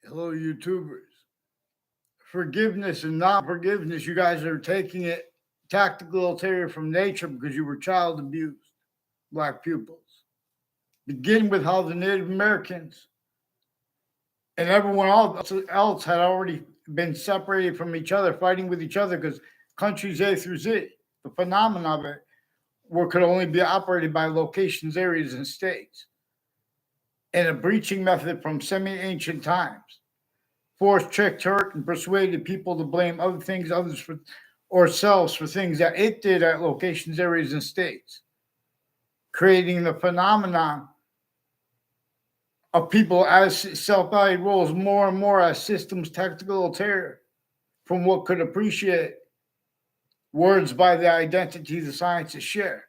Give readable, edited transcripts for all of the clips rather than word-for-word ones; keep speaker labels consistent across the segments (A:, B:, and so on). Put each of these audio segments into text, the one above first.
A: Hello, YouTubers. Forgiveness and non-forgiveness, you guys are taking it tactical ulterior from nature because you were child abused, black pupils. Begin with how the Native Americans and everyone else had already been separated from each other, fighting with each other because countries A through Z, the phenomenon of it, could only be operated by locations, areas, and states. And a breaching method from semi-ancient times. Forced, tricked, hurt, and persuaded people to blame other things, others for, or selves for things that it did at locations, areas, and states, creating the phenomenon of people as self-valued roles more and more as systems technical ulterior from what could appreciate words by the identity the sciences share,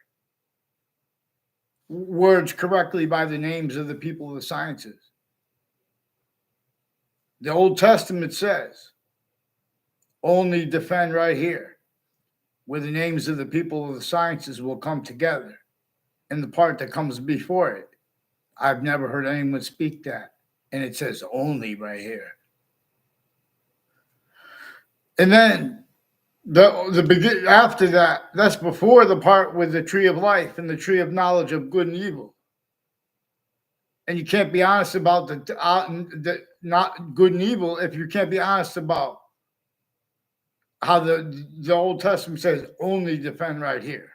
A: words correctly by the names of the people of the sciences. The Old Testament says, only defend right here, where the names of the people of the sciences will come together. And the part that comes before it, I've never heard anyone speak that. And it says only right here. And then after that, that's before the part with the tree of life and the tree of knowledge of good and evil. And you can't be honest about the not good and evil if you can't be honest about how the Old Testament says only defend right here.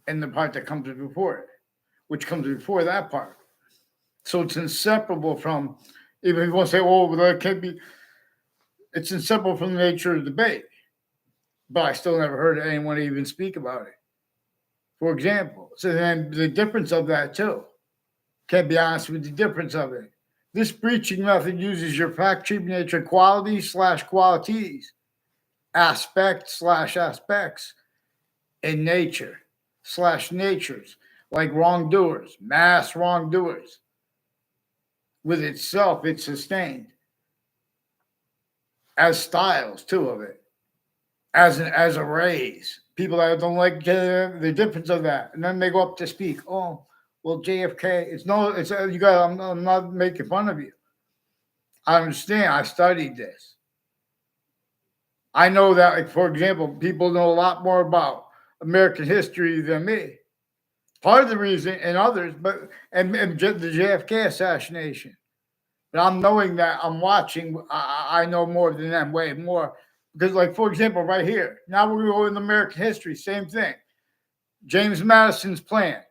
A: And the part that comes before it, which comes before that part. So it's inseparable from, even if you want to say, oh, well, that can't be, it's inseparable from the nature of debate. But I still never heard anyone even speak about it. For example, so then the difference of that too. Can't be honest with the difference of it. This breaching method uses your fact-cheap nature qualities, aspects in nature/natures, like wrongdoers, mass wrongdoers. With itself, it's sustained as styles too of it, as arrays. People that don't like the difference of that, and then they go up to speak. Oh, well, JFK. I'm not making fun of you. I understand. I studied this. I know that, like, for example, people know a lot more about American history than me. Part of the reason, and others, and the JFK assassination. But I'm knowing that I'm watching. I know more than them, way more. Because, like, for example, right here, now we're going to go in American history, same thing. James Madison's plan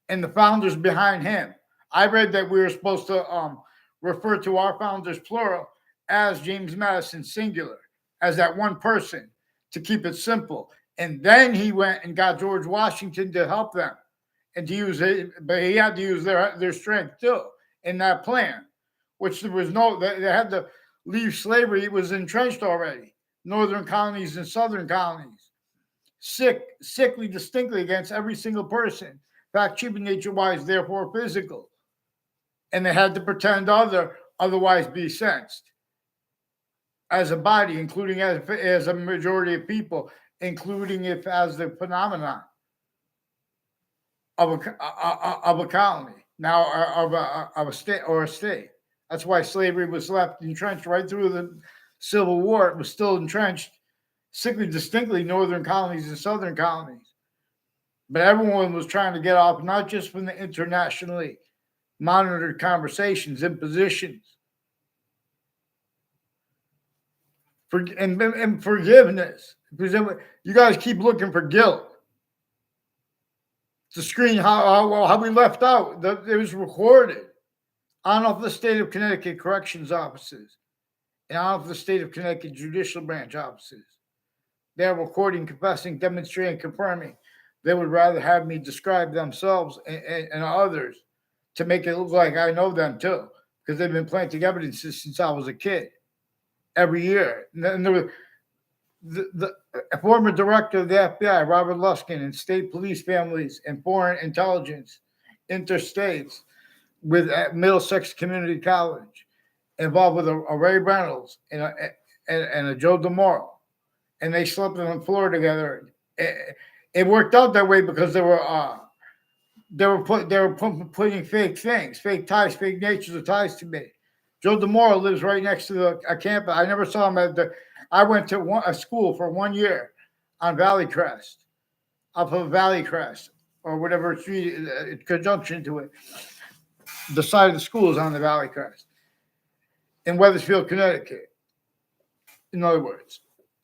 A: and the founders behind him. I read that we were supposed to refer to our founders, plural, as James Madison, singular, as that one person, to keep it simple. And then he went and got George Washington to help them and to use it, but he had to use their strength too in that plan, which there was they had to leave slavery. It was entrenched already. Northern colonies and southern colonies. Sickly distinctly against every single person. Fact, cheap nature-wise, therefore physical. And they had to pretend otherwise be sensed. As a body, including as a majority of people, including if as the phenomenon of a colony, now of a state or a state. That's why slavery was left entrenched right through the Civil War. It was still entrenched, sickly distinctly, northern colonies and southern colonies. But everyone was trying to get off, not just from the internationally monitored conversations and positions. And forgiveness. You guys keep looking for guilt. To screen how we left out. It was recorded on off the state of Connecticut corrections offices and on off the state of Connecticut judicial branch offices. They're recording, confessing, demonstrating, confirming. They would rather have me describe themselves and others to make it look like I know them too, because they've been planting evidence since I was a kid. Every year. And there was the former director of the FBI, Robert Luskin, and state police families and foreign intelligence interstates with Middlesex Community College, involved with a Ray Reynolds and a Joe DeMoro. And they slept on the floor together. It worked out that way because they were They were putting fake things, fake ties, fake natures of ties to me. Joe DeMora lives right next to a campus. I never saw him at the. I went to a school for 1 year on Valley Crest, up of Valley Crest, or whatever street conjunction to it. The side of the school is on the Valley Crest in Weathersfield, Connecticut. In other words,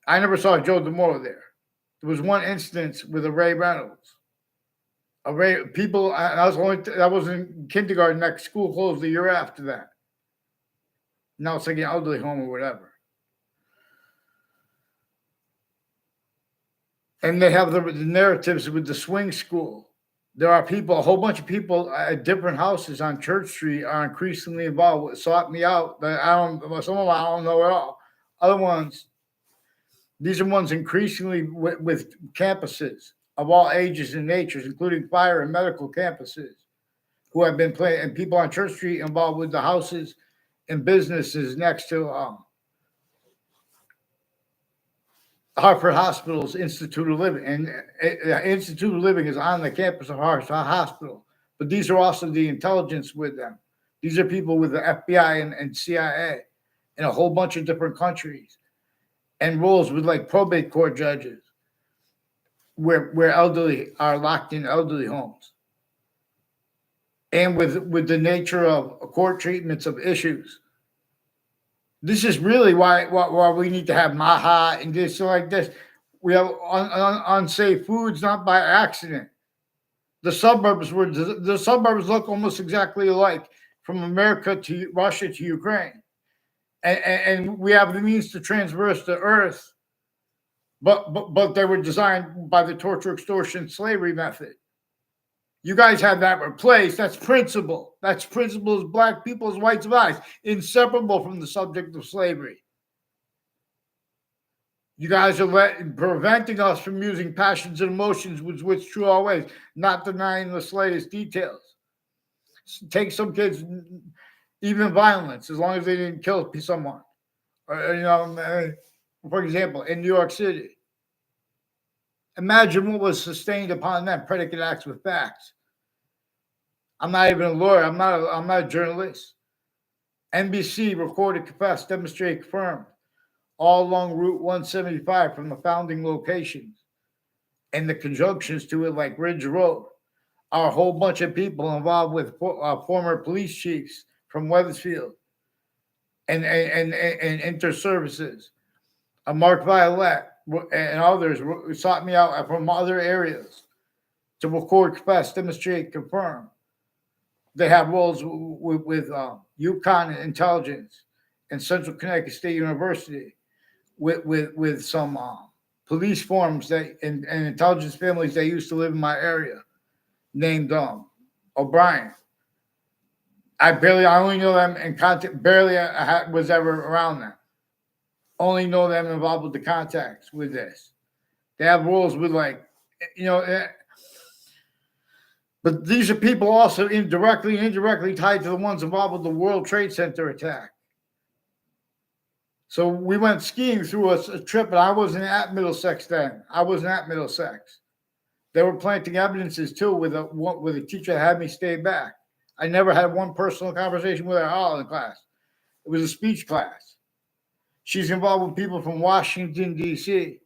A: I never saw Joe DeMora there. There was one instance with a Ray Reynolds. People. I was in kindergarten. That school closed the year after that. Now it's like an elderly home or whatever. And they have the narratives with the swing school. There are people, a whole bunch of people at different houses on Church Street are increasingly involved. Sought me out. Some of them I don't know at all. Other ones, these are ones increasingly with campuses of all ages and natures, including fire and medical campuses, who have been playing, and people on Church Street involved with the houses and businesses next to Hartford Hospital's Institute of Living. And Institute of Living is on the campus of Hartford Hospital. But these are also the intelligence with them. These are people with the FBI and CIA in a whole bunch of different countries, and roles with like probate court judges where elderly are locked in elderly homes. And with the nature of court treatments of issues. This is really why we need to have Maha and this like this. We have unsafe foods, not by accident. The suburbs look almost exactly alike from America to Russia to Ukraine, and we have the means to traverse the earth, but they were designed by the torture, extortion, slavery method. You guys have that replaced. That's principle. That's principle as black people, as whites of eyes, inseparable from the subject of slavery. You guys are preventing us from using passions and emotions, which true always, not denying the slightest details. Take some kids, even violence, as long as they didn't kill someone. For example, in New York City, imagine what was sustained upon them, predicate acts with facts. I'm not even a lawyer. I'm not a journalist. NBC recorded, confessed, demonstrated, confirmed, all along Route 175 from the founding locations and the conjunctions to it, like Ridge Road, are a whole bunch of people involved with former police chiefs from Weathersfield and inter-services. Mark Violet and others sought me out from other areas to record, confess, demonstrate, confirm. They have roles with UConn Intelligence and Central Connecticut State University with some police forms and intelligence families that used to live in my area named O'Brien. I only know them in contact, was ever around them. Only know them involved with the contacts with this. They have roles with but these are people also indirectly and indirectly tied to the ones involved with the World Trade Center attack. So we went skiing through a trip, and I wasn't at Middlesex then. I wasn't at Middlesex. They were planting evidences too with a teacher that had me stay back. I never had one personal conversation with her at all in class. It was a speech class. She's involved with people from Washington, D.C.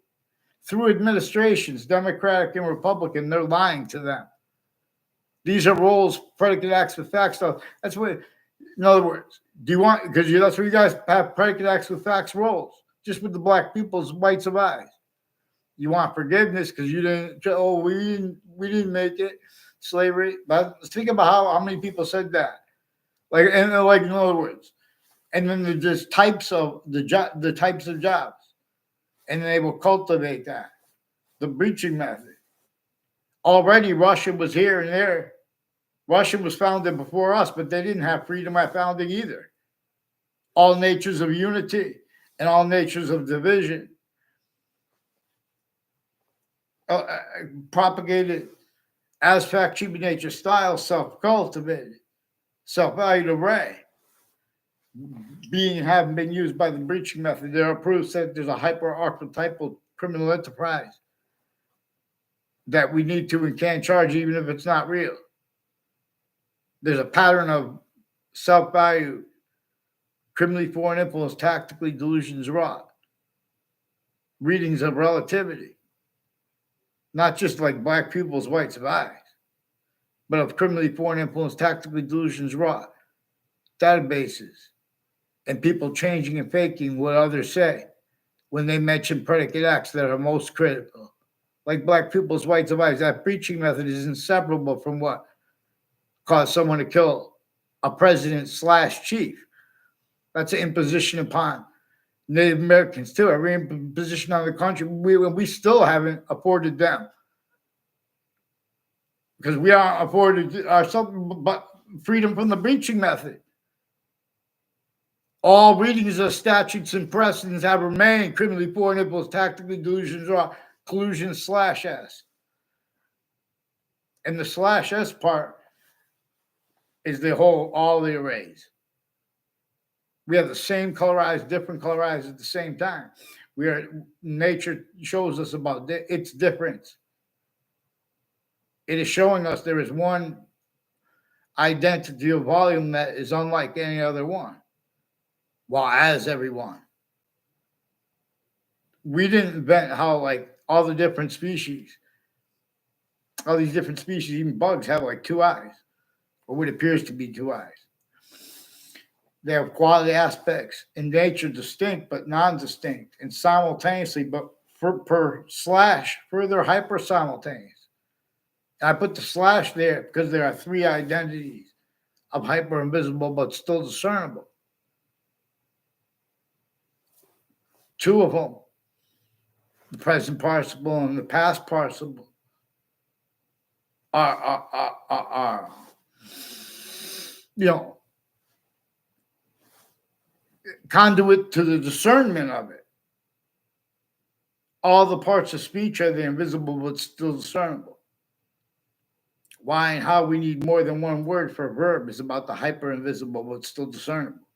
A: through administrations, Democratic and Republican. They're lying to them. These are roles, predicate acts with facts stuff. That's what, in other words, do you want, because that's what you guys have, predicate acts with facts roles, just with the black people's whites of eyes. You want forgiveness because you didn't, we didn't make it, slavery. But think about how many people said that. In other words, and then there's just types of the types of jobs, and they will cultivate that, the breaching method. Already Russia was here and there. Russia was founded before us, but they didn't have freedom at founding either. All natures of unity and all natures of division. Propagated as fact, cheap nature style, self-cultivated, self-valued array. Having been used by the breaching method. There are proofs that there's a hyper-archetypal criminal enterprise that we need to and can charge even if it's not real. There's a pattern of self-value, criminally foreign influence, tactically delusions wrought, readings of relativity, not just like black pupils, whites of eyes, but of criminally foreign influence, tactically delusions wrought, databases, and people changing and faking what others say when they mention predicate acts that are most critical. Like black pupils, whites of eyes, that preaching method is inseparable from what caused someone to kill a president / chief. That's an imposition upon Native Americans too. Every imposition on the country, we still haven't afforded them, because we aren't afforded ourselves but freedom from the breaching method. All readings of statutes and precedents have remained criminally foreign influence, tactically delusions or collusion /s. And the /s part is the whole, all the arrays. We have the same colorized, different colorized at the same time. Nature shows us about its difference. It is showing us there is one identity of volume that is unlike any other one, while as everyone. We didn't invent how like all the different species, all these different species, even bugs have like two eyes, or what appears to be two eyes. They have quality aspects in nature distinct but non-distinct, and simultaneously, but per / further hyper simultaneous. And I put the / there because there are three identities of hyper invisible but still discernible. Two of them, the present participle and the past participle, are conduit to the discernment of it. All the parts of speech are the invisible but still discernible. Why and how we need more than one word for a verb is about the hyper invisible but still discernible.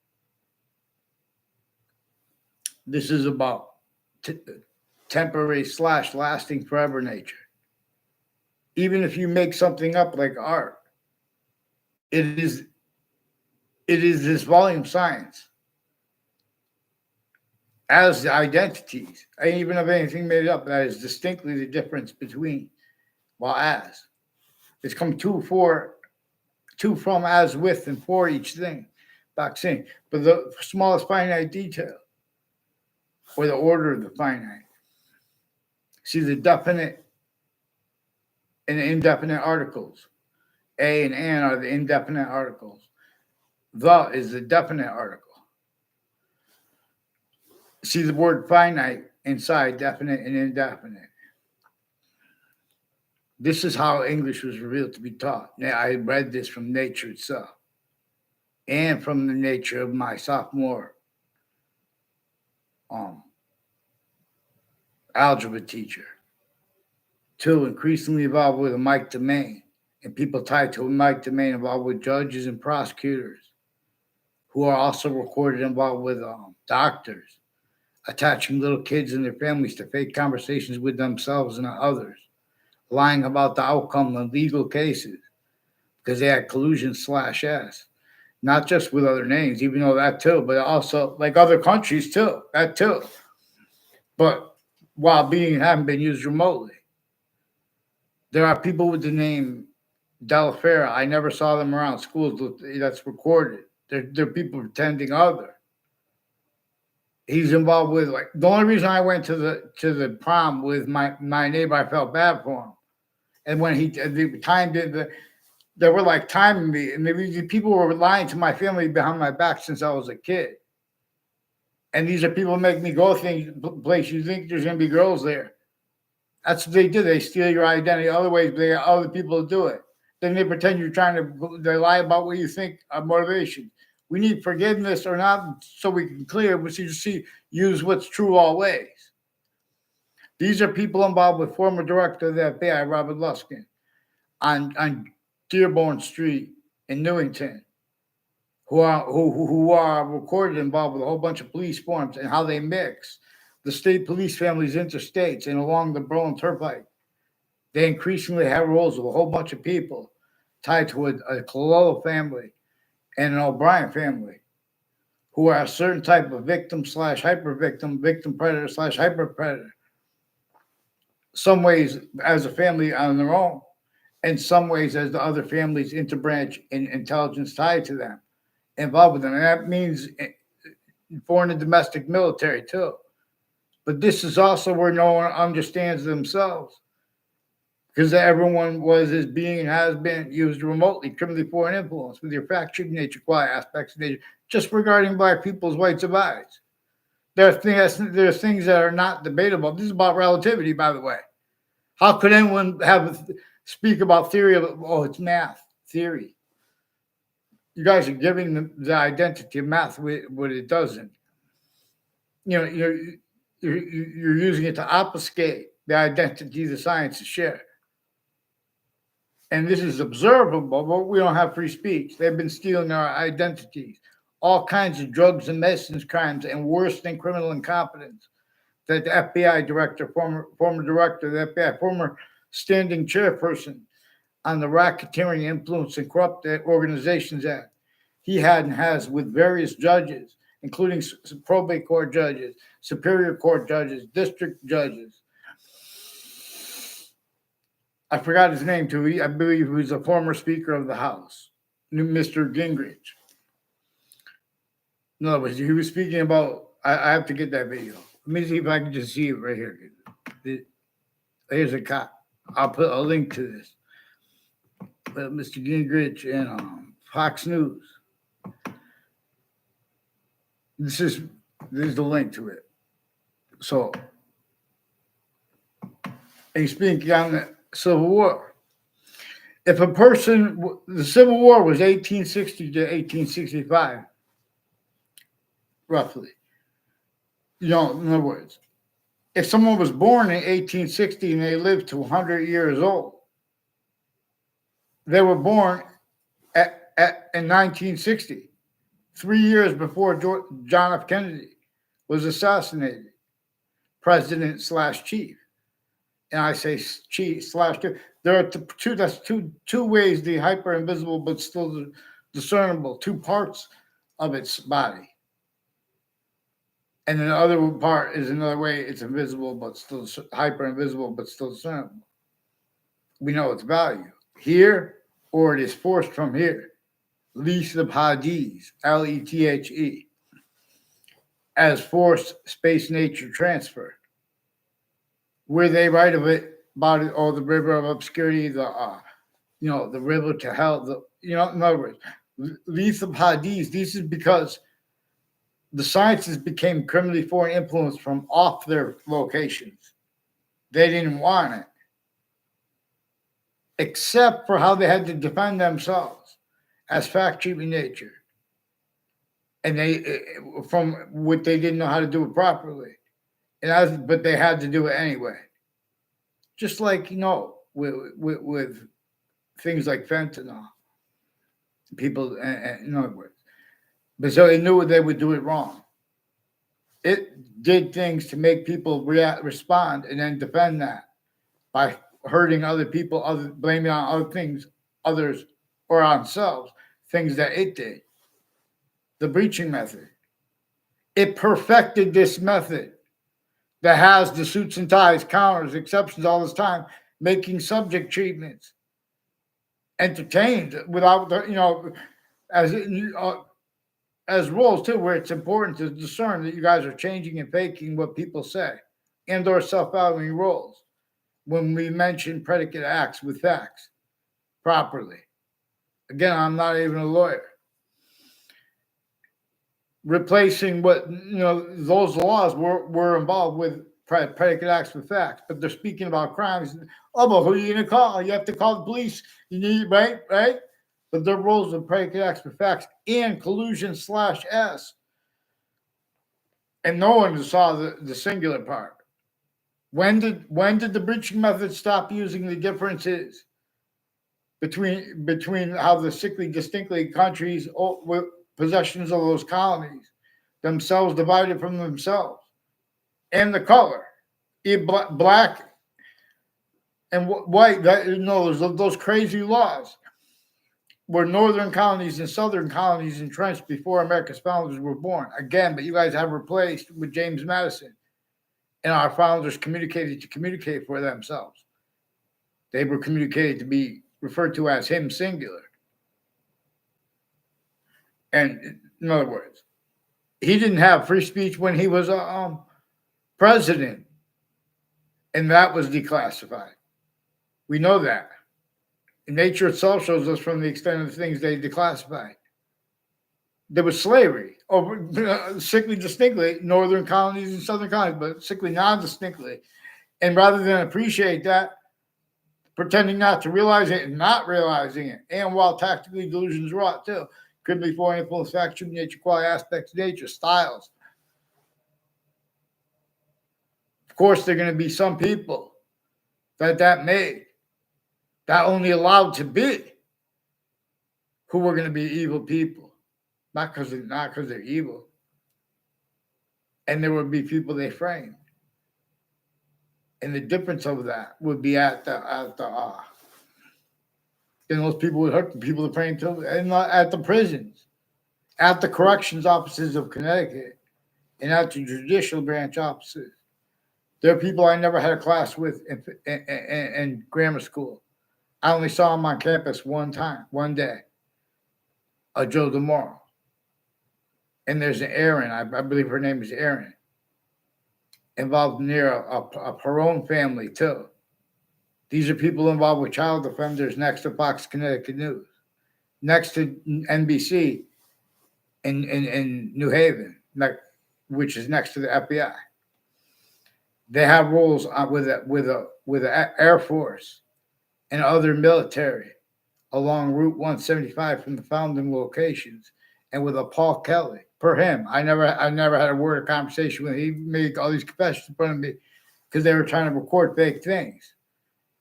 A: This is about temporary / lasting forever nature. Even if you make something up like art, it is this volume science. As the identities, I ain't even have anything made up that is distinctly the difference between, while as. It's come to from, as, with, and for each thing. Back saying, but the smallest finite detail, or the order of the finite. See, the definite and the indefinite articles. A and an are the indefinite articles. The is the definite article. See the word finite inside definite and indefinite. This is how English was revealed to be taught. Now, I read this from nature itself and from the nature of my sophomore algebra teacher. Two, increasingly involved with a mic domain, and people tied to a mic domain involved with judges and prosecutors, who are also recorded involved with doctors, attaching little kids and their families to fake conversations with themselves and others, lying about the outcome of legal cases because they had collusion /s, not just with other names, even though that too, but also like other countries too, that too. But while haven't been used remotely. There are people with the name Delafera. I never saw them around schools. That's recorded. They're people pretending other. He's involved with like the only reason I went to the prom with my neighbor, I felt bad for him. And when the time did they were like timing me, and maybe people were lying to my family behind my back since I was a kid. And these are people make me go places you think there's gonna be girls there. That's what they do. They steal your identity other ways, but they got other people to do it. Then they pretend they lie about what you think are motivation. We need forgiveness or not so we can clear, but use what's true always. These are people involved with former director of the FBI, Robert Luskin, on Dearborn Street in Newington, who are recorded involved with a whole bunch of police forms and how they mix the state police families interstates and along the Berlin Turnpike. They increasingly have roles with a whole bunch of people tied to a Cololo family and an O'Brien family, who are a certain type of victim slash hyper victim, victim predator slash hyper predator. Some ways as a family on their own, and some ways as the other families interbranch in intelligence tied to them, involved with them. And that means foreign and domestic military too. But this is also where no one understands themselves, because everyone is being and has been used remotely, criminally foreign influence with your fact-checking nature, quiet aspects of nature, just regarding black people's rights of eyes. There are things that are not debatable. This is about relativity, by the way. How could anyone speak about theory of, it's math theory? You guys are giving the identity of math what it doesn't. You're using it to obfuscate the identity the sciences share. And this is observable, but we don't have free speech. They've been stealing our identities, all kinds of drugs and medicines crimes, and worse than criminal incompetence. That the FBI director, former director of the FBI, former standing chairperson on the Racketeering Influence and Corrupt Organizations Act, he had and has with various judges, including probate court judges, superior court judges, district judges. I forgot his name too. I believe he was a former Speaker of the House, Mr. Gingrich. In other words, he was speaking about, I have to get that video. Let me see if I can just see it right here. Here's a cop. I'll put a link to this. Mr. Gingrich and Fox News. This is the link to it. So, he's speaking on the Civil War. If a person, the Civil War was 1860 to 1865, roughly. In other words, if someone was born in 1860 and they lived to 100 years old, they were born in 1960, 3 years before John F. Kennedy was assassinated, president / chief. And I say chief / chief. There are two ways the hyper invisible but still discernible, two parts of its body. And the other part is another way it's invisible, but still hyper invisible, but still discernible. We know its value here, or it is forced from here. Lease of Hadith, Lethe, as forced space nature transfer. Where they write of it about it, the river of obscurity, the river to hell. In other words, Lease of Hadith. This is because the sciences became criminally foreign influence from off their locations. They didn't want it, except for how they had to defend themselves as fact-checking nature, and from what they didn't know how to do it properly, but they had to do it anyway. Just like with things like fentanyl, people, in other words. But so they knew they would do it wrong. It did things to make people respond, and then defend that by hurting other people, blaming on other things, others, or on themselves, things that it did. The breaching method. It perfected this method that has the suits and ties, counters, exceptions all this time, making subject treatments entertained without as rules too, where it's important to discern that you guys are changing and faking what people say, and or self-valuing roles when we mention predicate acts with facts properly. Again, I'm not even a lawyer. Replacing what those laws were involved with predicate acts with facts, but they're speaking about crimes. Oh, but who are you going to call? You have to call the police. You need right. But their roles of predicate acts with facts and collusion /S. And no one saw the singular part. When did the breaching method stop using the differences between how the distinctly countries with possessions of those colonies themselves divided from themselves, and the color, black and white? Those crazy laws. were northern colonies and southern colonies entrenched before America's founders were born. Again, but you guys have replaced with James Madison. And our founders communicated to communicate for themselves. They were communicated to be referred to as him singular. And in other words, he didn't have free speech when he was president, and that was declassified. We know that. And nature itself shows us from the extent of the things they declassified. There was slavery, sickly distinctly, northern colonies and southern colonies, but sickly non-distinctly. And rather than appreciate that, pretending not to realize it and not realizing it, and while tactically delusions wrought too, could be foreign influence, fact, human nature, quality, aspects, nature, styles. Of course, there are going to be some people that made, that only allowed to be, who were going to be evil people, not because they're evil. And there would be people they framed. And the difference of that would be then those people would hurt the people that praying to, and not at the prisons, at the corrections offices of Connecticut, and at the judicial branch offices. There are people I never had a class with in grammar school. I only saw them on campus one day, a Joe DeMoro. And there's an Erin, I believe her name is Erin, involved near a Perone family too. These are people involved with child offenders next to Fox Connecticut News, next to NBC in New Haven, which is next to the FBI. They have roles with the Air Force and other military along Route 175 from the founding locations, and with a Paul Kelly. Per him, I never had a word of conversation with him. He made all these confessions in front of me because they were trying to record fake things.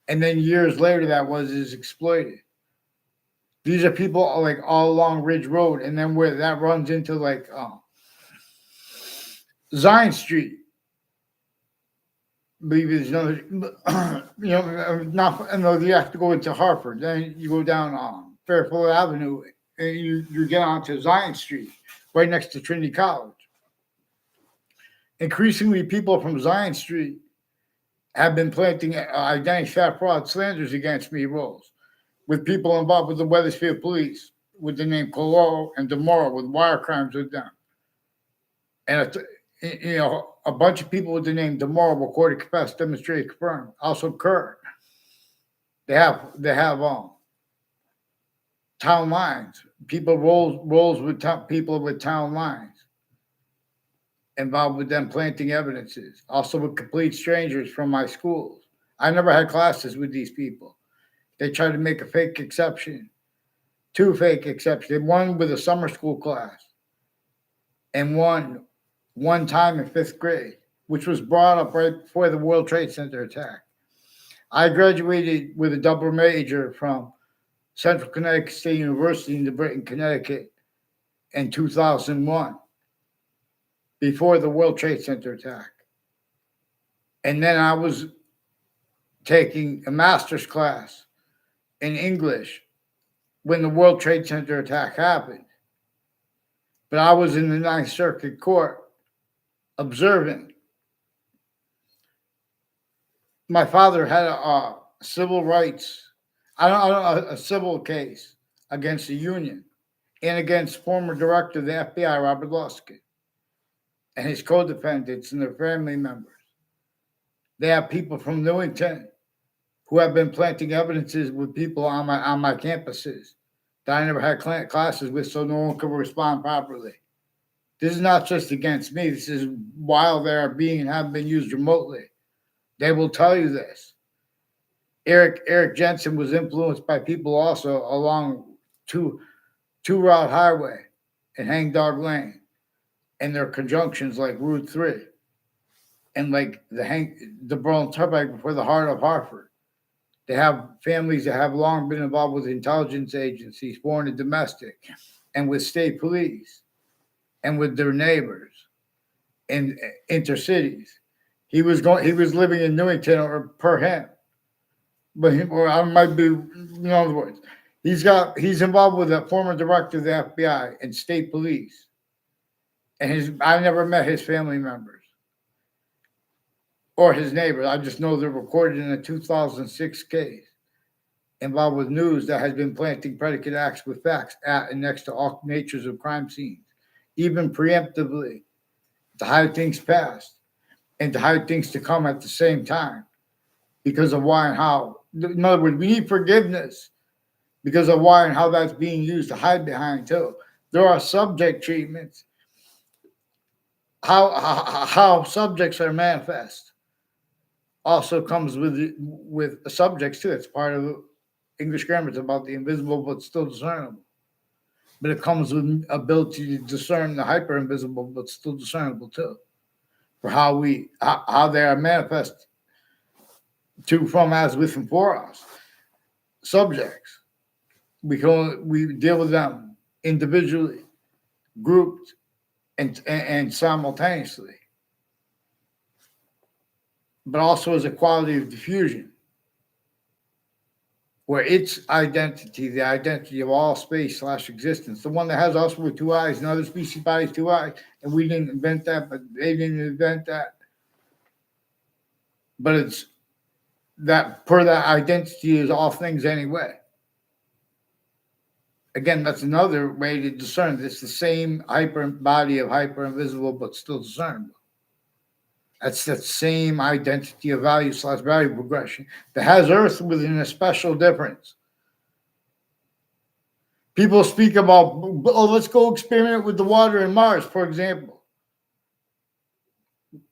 A: And then years later, that is exploited. These are people like all along Ridge Road, and then where that runs into like Zion Street. I believe there's another, you have to go into Hartford. Then you go down Fairfield Avenue, and you get onto Zion Street, right next to Trinity College. Increasingly, people from Zion Street have been planting identity theft, fraud, slanders against me roles, with people involved with the Wethersfield police, with the name Coloro and DeMora, with wire crimes with them. And a bunch of people with the name DeMora were court confessed, demonstrated, confirmed. Also Kurt. They have town lines. People roles with people with town lines, involved with them planting evidences. Also with complete strangers from my schools. I never had classes with these people. They tried to make a fake exception, two fake exceptions. One with a summer school class, and one time in 5th grade, which was brought up right before the World Trade Center attack. I graduated with a double major from Central Connecticut State University in New Britain, Connecticut in 2001, before the World Trade Center attack. And then I was taking a master's class in English when the World Trade Center attack happened. But I was in the Ninth Circuit Court observing. My father had a civil rights, a civil case against the union and against former director of the FBI, Robert Luskin, and his co-defendants and their family members. They have people from Newington who have been planting evidences with people on my campuses that I never had classes with, so no one could respond properly. This is not just against me. This is while they are being and have been used remotely. They will tell you this. Eric Jensen was influenced by people also along two route highway and Hangdog Lane, and their conjunctions like Route 3 and like the Burlington Turnpike before the heart of Hartford. They have families that have long been involved with intelligence agencies, foreign and domestic, and with state police, and with their neighbors in intercities. He was living in Newington, or per him, but I might be, in other words, He's involved with a former director of the FBI and state police. And I never met his family members or his neighbors. I just know they're recorded in a 2006 case involved with news that has been planting predicate acts with facts at and next to all natures of crime scenes, even preemptively, to hide things past and to hide things to come at the same time because of why and how. In other words, we need forgiveness because of why and how that's being used to hide behind too. There are subject treatments, how subjects are manifest also comes with subjects too. It's part of English grammar. It's about the invisible but still discernible. But it comes with ability to discern the hyper invisible but still discernible too. For how they are manifest to, from, as, with, and for us. Subjects. We deal with them individually, grouped, and simultaneously. But also as a quality of diffusion, where its identity, the identity of all space / existence, the one that has us with two eyes and other species bodies 2 eyes, and we didn't invent that, but they didn't invent that. But it's that per that identity is all things anyway. Again, that's another way to discern. It's the same hyper body of hyper invisible, but still discernible. That's that same identity of value / value progression that has Earth within a special difference. People speak about, oh, let's go experiment with the water in Mars, for example.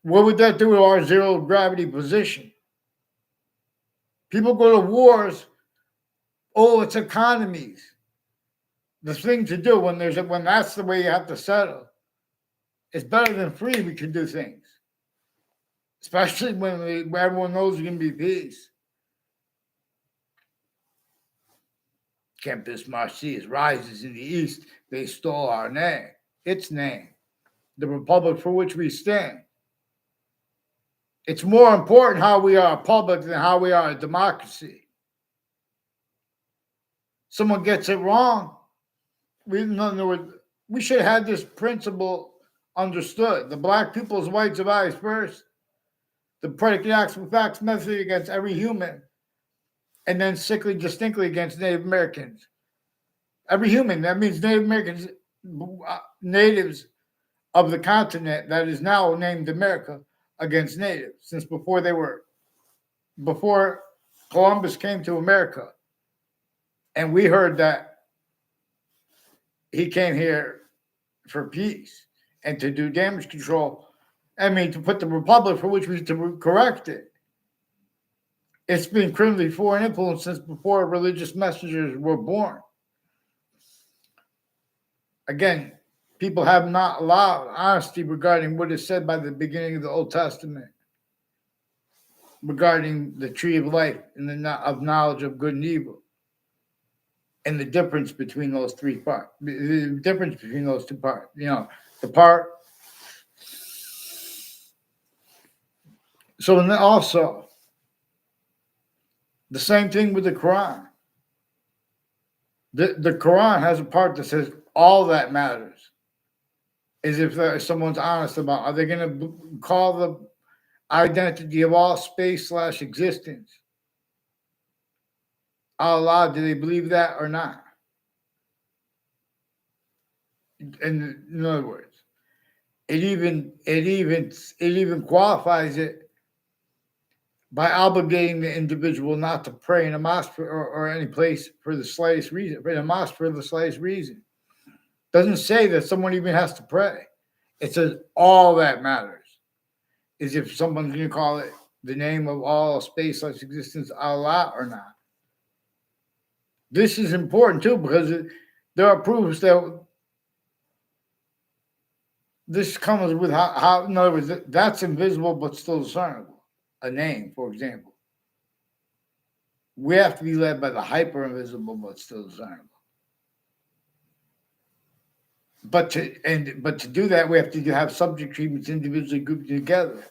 A: What would that do to our zero gravity position? People go to wars. Oh, it's economies. The thing to do when that's the way you have to settle. It's better than free. We can do things, especially when everyone knows there's going to be peace. Campus Marseilles rises in the east. They stole our name, its name, the republic for which we stand. It's more important how we are a public than how we are a democracy. Someone gets it wrong. In other words, we should have this principle understood. The black people's rights of eyes first. The predicate acts with facts method against every human. And then sickly distinctly against Native Americans. Every human, that means Native Americans, natives of the continent that is now named America against natives, since before Columbus came to America. And we heard that he came here for peace and to do damage control. I mean, to put the republic for which we to correct it. It's been criminally foreign influence since before religious messengers were born. Again, people have not allowed honesty regarding what is said by the beginning of the Old Testament regarding the tree of life and of knowledge of good and evil. And the difference between those three parts, the difference between those two parts, the part. So, and then also, the same thing with the Quran. The Quran has a part that says all that matters is if someone's honest about, are they going to call the identity of all space / existence Allah? Do they believe that or not? And in other words, it even qualifies it by obligating the individual not to pray in a mosque or any place for the slightest reason. In a mosque for the slightest reason. Doesn't say that someone even has to pray. It says all that matters is if someone's going to call it the name of all space / existence Allah or not. This is important too because there are proofs that this comes with how, in other words, that's invisible but still discernible. A name, for example. We have to be led by the hyper invisible but still discernible. But to do that, we have to have subject treatments individually grouped together.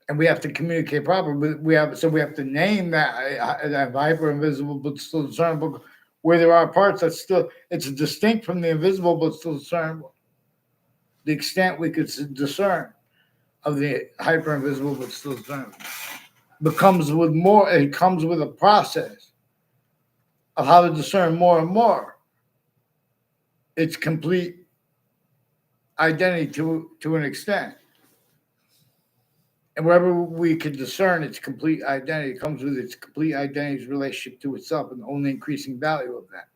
A: and we have to communicate properly. We have to name that hyper invisible but still discernible, where there are parts that still it's distinct from the invisible but still discernible. The extent we could discern of the hyper invisible but still discernible becomes with more. It comes with a process of how to discern more and more its complete identity to an extent. And wherever we can discern its complete identity, it comes with its complete identity's relationship to itself and the only increasing value of that.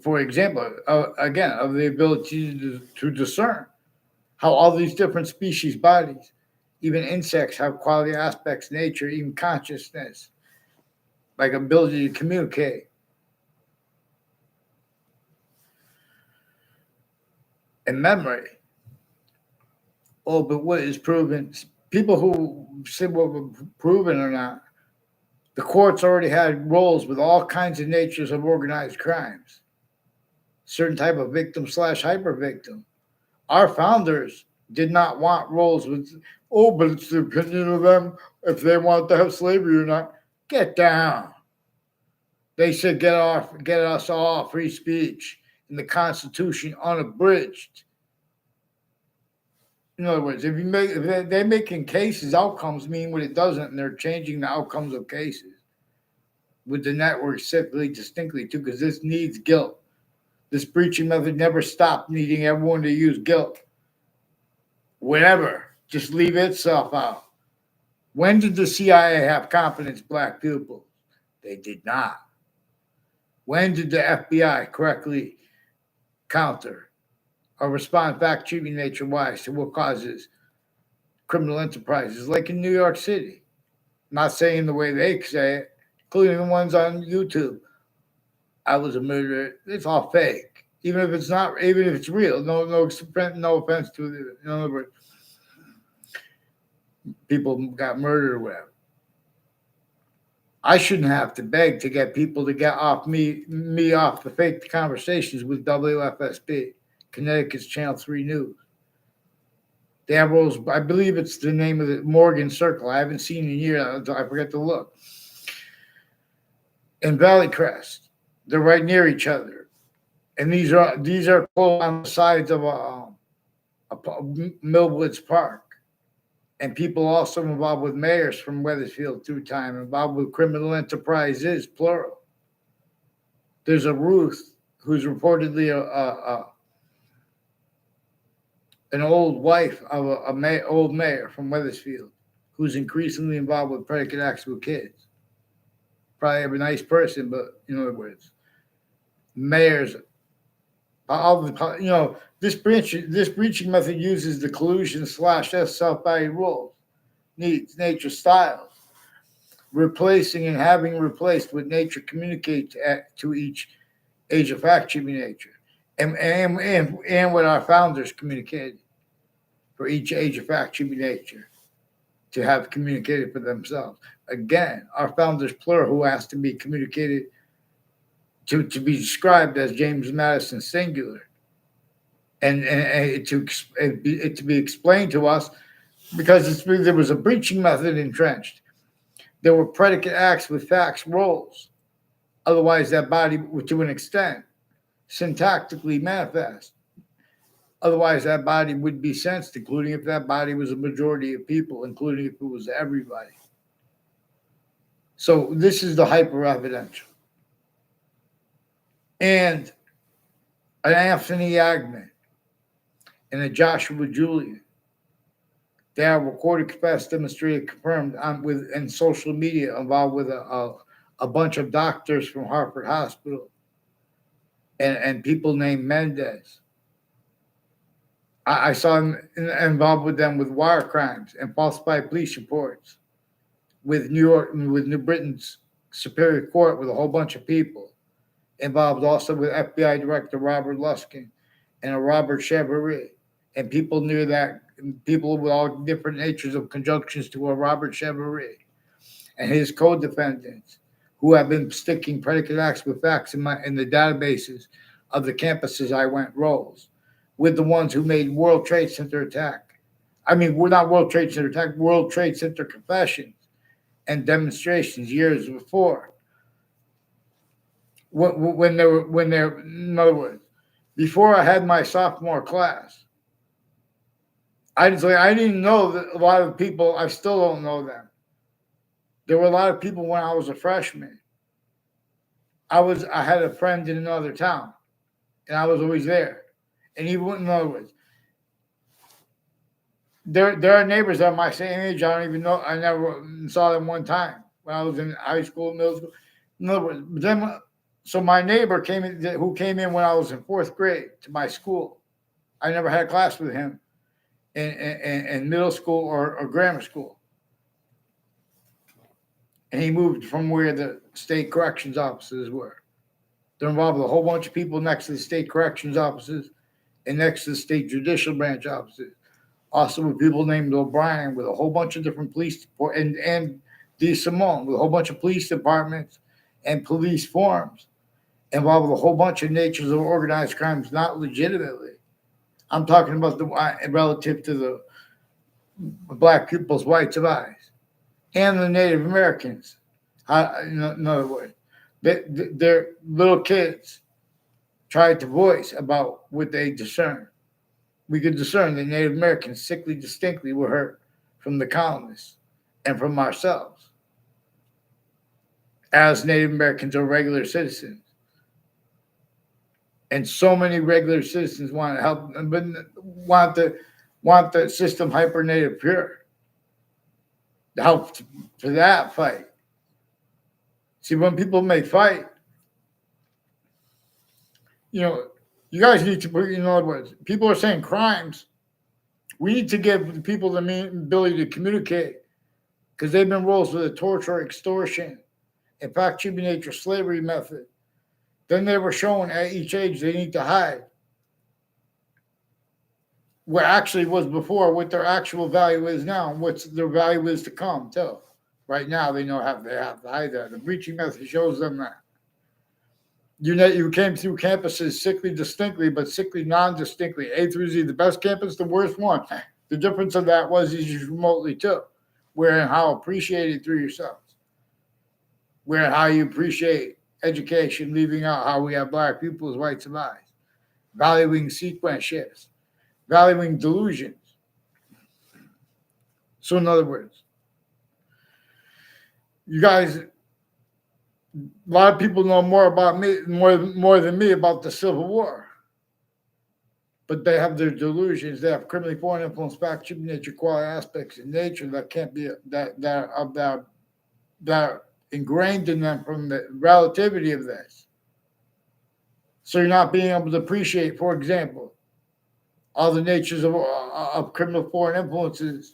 A: For example, again, of the ability to discern how all these different species bodies, even insects, have quality aspects, nature, even consciousness, like ability to communicate. And memory. Oh, but what is proven? People who say what was proven or not, the courts already had roles with all kinds of natures of organized crimes. Certain type of victim / hyper victim. Our founders did not want roles with, oh, but it's the opinion of them if they want to have slavery or not. Get down. They said get us all free speech in the Constitution unabridged. In other words, if they're making cases, outcomes mean what it doesn't, and they're changing the outcomes of cases with the network distinctly too, because this needs guilt. This breaching method never stopped needing everyone to use guilt. Whatever, just leave itself out. When did the CIA have confidence black pupils? They did not. When did the FBI correctly counter or respond fact-cheating nature-wise to what causes criminal enterprises, like in New York City? Not saying the way they say it, including the ones on YouTube. I was a murderer. It's all fake. Even if it's not, even if it's real. No offense to it. In other words, people got murdered or whatever. I shouldn't have to beg to get people to get off me off the fake conversations with WFSB, Connecticut's Channel 3 News. They have roles, I believe it's the name of the Morgan Circle. I haven't seen it in years. I forget to look. In Valley Crest, they're right near each other. And these are close on the sides of a Millwoods Park. And people also involved with mayors from Wethersfield through time, involved with criminal enterprises, plural. There's a Ruth who's reportedly an old wife of old mayor from Wethersfield, who's increasingly involved with predicate acts with kids. Probably a nice person, but in other words, mayors. This breaching method uses the collusion / self-value rules, needs, nature, styles, replacing and having replaced what nature communicates to each age of fact-cheating nature, and what our founders communicated for each age of fact-cheating nature to have communicated for themselves. Again, our founders, plural, who has to be communicated to be described as James Madison singular, and to be explained to us, because there was a breaching method entrenched. There were predicate acts with facts roles. Otherwise, that body, to an extent, syntactically manifest. Otherwise, that body would be sensed, including if that body was a majority of people, including if it was everybody. So this is the hyper-evidential. And an Anthony Agman and a Joshua Julian, they are recorded, confessed, demonstrated, confirmed in social media, involved with a bunch of doctors from Harvard Hospital and people named Mendez. I saw him involved with them with wire crimes and falsified police reports with New Britain's Superior Court, with a whole bunch of people involved, also with FBI Director Robert Luskin and a Robert Chevalier, and people near that, people with all different natures of conjunctions to a Robert Chevalier and his co-defendants, who have been sticking predicate acts with facts in the databases of the campuses I went roles, with the ones who made World Trade Center attack I mean, we're not World Trade Center attack, World Trade Center confessions and demonstrations years before. When they're, in other words, before I had my sophomore class, I didn't know that a lot of people. I still don't know them. There were a lot of people when I was a freshman. I had a friend in another town, and I was always there. And even in other words, there are neighbors that are my same age. I don't even know. I never saw them one time when I was in high school, middle school. In other words, so my neighbor who came in when I was in fourth grade to my school. I never had a class with him in middle school or grammar school. And he moved from where the state corrections offices were. They're involved with a whole bunch of people next to the state corrections offices and next to the state judicial branch offices. Also with people named O'Brien with a whole bunch of different police and D. Simone with a whole bunch of police departments and police forms involved with a whole bunch of natures of organized crimes, not legitimately. I'm talking about the relative to the black people's rights of eyes and the Native Americans. In other words, their little kids tried to voice about what they discern. We could discern that Native Americans sickly distinctly were hurt from the colonists and from ourselves as Native Americans or regular citizens. And so many regular citizens want to help, but want the system hyper native pure to help for that fight. See, when people may fight, you guys need to put, in other words, people are saying crimes. We need to give people the ability to communicate because they've been roles with the torture, extortion, and fact-cheating nature slavery method. Then they were shown at each age they need to hide what actually was before, what their actual value is now, and what their value is to come, too. Right now, they know they have to hide that. The breaching method shows them that. You came through campuses sickly distinctly, but sickly non-distinctly. A through Z, the best campus, the worst one. The difference of that was you remotely, too. Where and how appreciated through yourselves. Where and how you appreciate education, leaving out how we have black people's rights of eyes, valuing sequence shifts, valuing delusions. So in other words, you guys, a lot of people know more about me, more than me about the Civil War. But they have their delusions. They have criminally foreign influence, fact-cheating nature, quality aspects in nature that can't be that are ingrained in them from the relativity of this. So you're not being able to appreciate, for example, all the natures of criminal foreign influences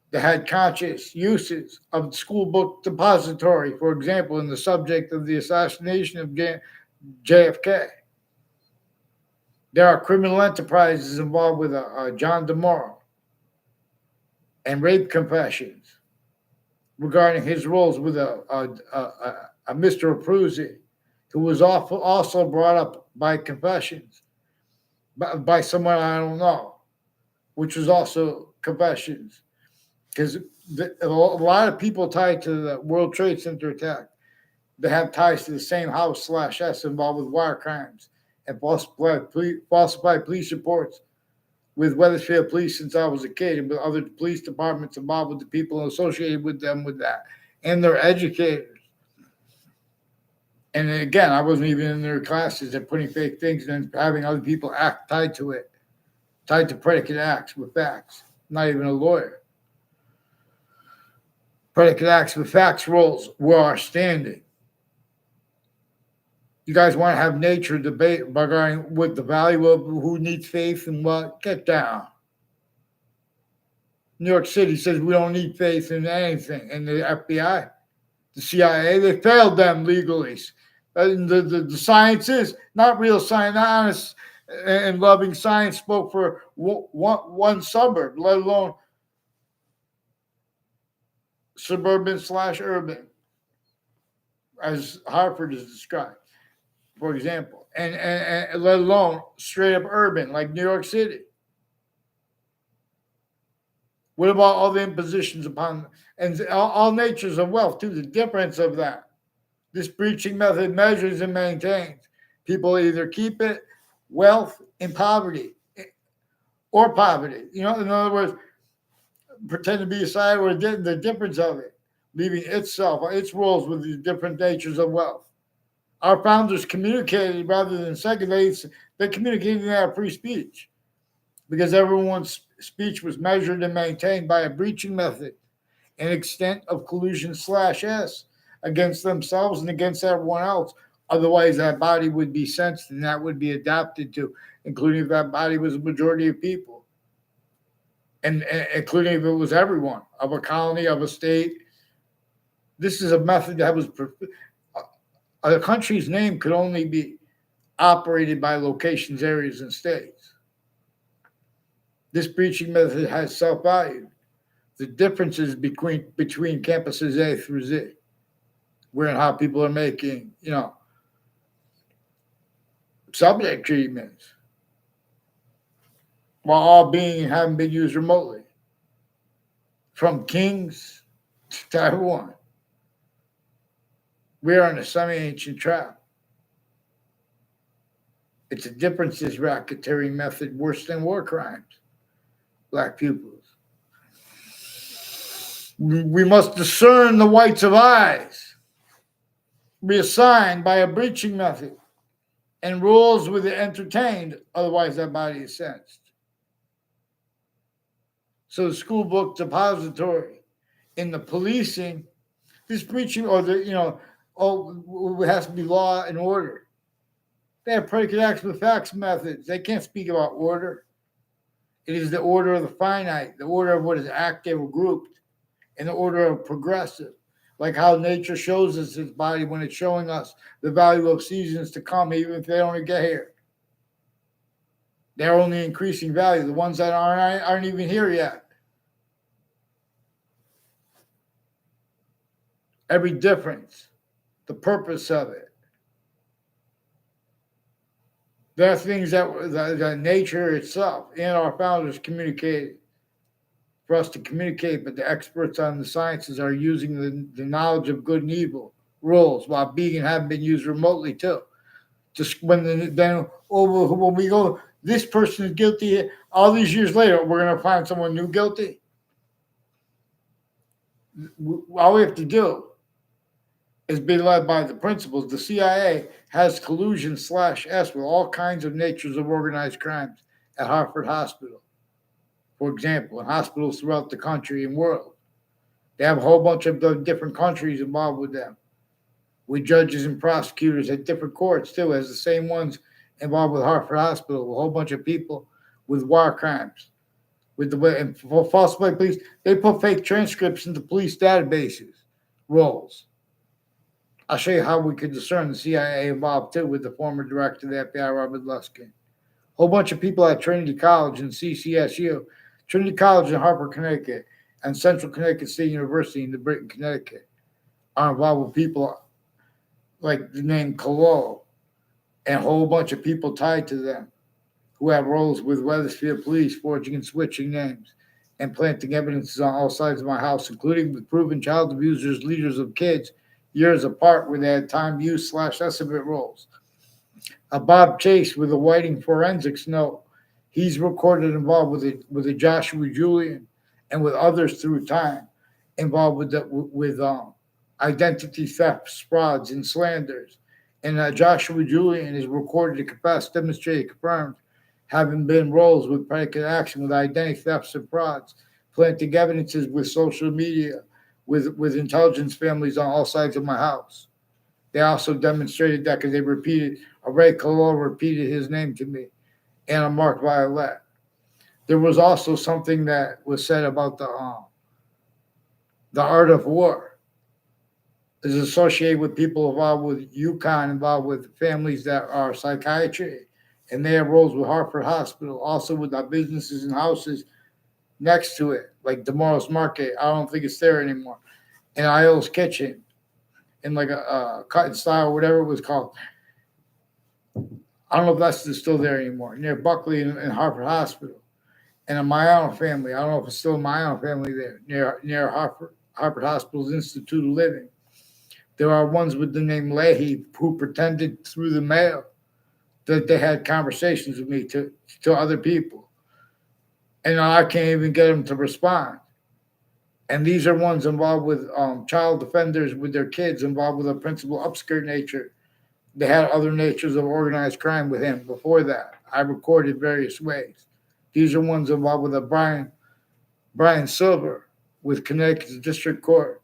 A: that had conscious uses of the school book depository, for example, in the subject of the assassination of JFK. There are criminal enterprises involved with John DeMoro and rape confessions regarding his roles with a Mr. Abruzzi, who was also brought up by confessions by someone I don't know, which was also confessions. Because a lot of people tied to the World Trade Center attack, they have ties to the same house /S involved with wire crimes and falsified police reports with Weathersfield Police since I was a kid, and with other police departments involved with the people associated with them with that, and their educators. And again, I wasn't even in their classes. They're putting fake things and having other people act tied to it, tied to predicate acts with facts. Not even a lawyer. Predicate acts with facts roles were our standing. You guys want to have nature debate regarding what the value of who needs faith and what? Get down. New York City says we don't need faith in anything. And the FBI, the CIA, they failed them legally. The sciences, not real science, not honest and loving science, spoke for one suburb, let alone suburban /urban, as Hartford is described, for example, and let alone straight up urban like New York City. What about all the impositions upon and all natures of wealth too? The difference of that. This breaching method measures and maintains. People either keep it, wealth, in poverty, or poverty. In other words, pretend to be a side or the difference of it, leaving itself, its rules with the different natures of wealth. Our founders communicated rather than segregated. They communicated in our free speech because everyone's speech was measured and maintained by a breaching method, an extent of collusion/S against themselves and against everyone else. Otherwise, that body would be sensed and that would be adapted to, including if that body was a majority of people, and including if it was everyone of a colony, of a state. This is a method that was a country's name could only be operated by locations, areas, and states. This breaching method has self-value. The differences between campuses A through Z, where and how people are making, subject treatments, while all being and having been used remotely, from kings to everyone. We are in a semi-ancient trap. It's a differences racketeering method worse than war crimes. Black pupils. We must discern the whites of eyes, reassigned by a breaching method, and rules with it entertained, otherwise that body is sensed. So the school book depository, in the policing, this breaching, or it has to be law and order. They have predicate acts with facts methods. They can't speak about order. It is the order of the finite, the order of what is active or grouped, and the order of progressive. Like how nature shows us its body when it's showing us the value of seasons to come, even if they don't get here. They're only increasing value. The ones that aren't even here yet. Every difference, the purpose of it. There are things that nature itself and our founders communicated for us to communicate, but the experts on the sciences are using the knowledge of good and evil rules while being and have been used remotely too. Just when we go, this person is guilty. All these years later, we're going to find someone new guilty. All we have to do is be led by the principles. The CIA has collusion/S with all kinds of natures of organized crimes at Hartford Hospital, for example, in hospitals throughout the country and world. They have a whole bunch of different countries involved with them, with judges and prosecutors at different courts too, as the same ones involved with Hartford Hospital, a whole bunch of people with war crimes, with and for falsified police. They put fake transcripts into police databases, rolls. I'll show you how we could discern the CIA involved too with the former director of the FBI, Robert Luskin. A whole bunch of people at Trinity College and CCSU, Trinity College in Hartford, Connecticut, and Central Connecticut State University in New Britain, Connecticut, are involved with people like the name Colo and a whole bunch of people tied to them who have roles with Wethersfield Police, forging and switching names and planting evidences on all sides of my house, including with proven child abusers, leaders of kids, years apart where they had time use/estimate roles. Bob Chase with a Whiting forensics note. He's recorded involved with a Joshua Julian and with others through time involved with identity thefts, frauds, and slanders. And Joshua Julian is recorded to confess, demonstrated, confirmed, having been roles with predicate action with identity thefts and frauds, planting evidences with social media, with intelligence families on all sides of my house. They also demonstrated that because they repeated, Ray Colo repeated his name to me, and a Mark Violet. There was also something that was said about the art of war is associated with people involved with UConn, involved with families that are psychiatry, and they have roles with Hartford Hospital, also with our businesses and houses next to it, like Tomorrow's Market. I don't think it's there anymore. And Io's Kitchen, in like a cut and style, whatever it was called. I don't know if that's still there anymore, near Buckley and Hartford Hospital. and a Mayano family. I don't know if it's still a Mayano family there near Harvard Hospital's Institute of Living. There are ones with the name Leahy who pretended through the mail that they had conversations with me to other people, and I can't even get them to respond. And these are ones involved with child offenders with their kids, involved with a principal upskirt nature. They had other natures of organized crime with him before that. I recorded various ways. These are ones involved with a Brian Silver with Connecticut's District Court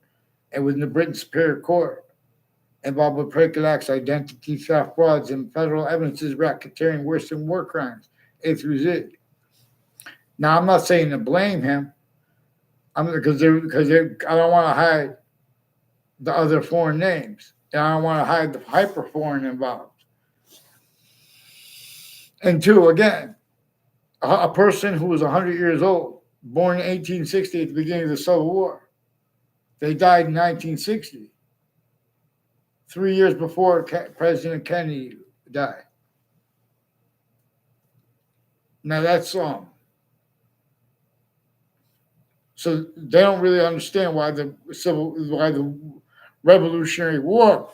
A: and with New Britain Superior Court, involved with predicate acts, identity theft, frauds, and federal evidences, racketeering, worse than war crimes, A through Z. Now, I'm not saying to blame him, because I don't want to hide the other foreign names, and I don't want to hide the hyper foreign involved. And two, again, a person who was 100 years old, born in 1860 at the beginning of the Civil War, they died in 1960, 3 years before President Kennedy died. Now that's so they don't really understand why the Revolutionary War,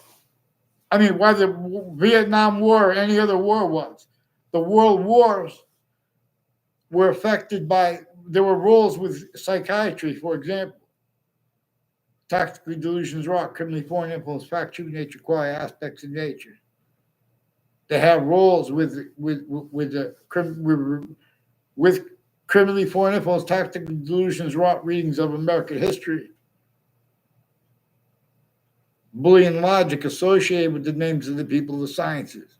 A: why the Vietnam War or any other war was. The world wars were affected by, there were roles with psychiatry, for example. Tactically delusions wrought, criminally foreign influence, fact, true nature, quality, aspects of nature. They have roles with criminally foreign influence, tactical delusions, wrought readings of American history, Boolean logic associated with the names of the people of the sciences.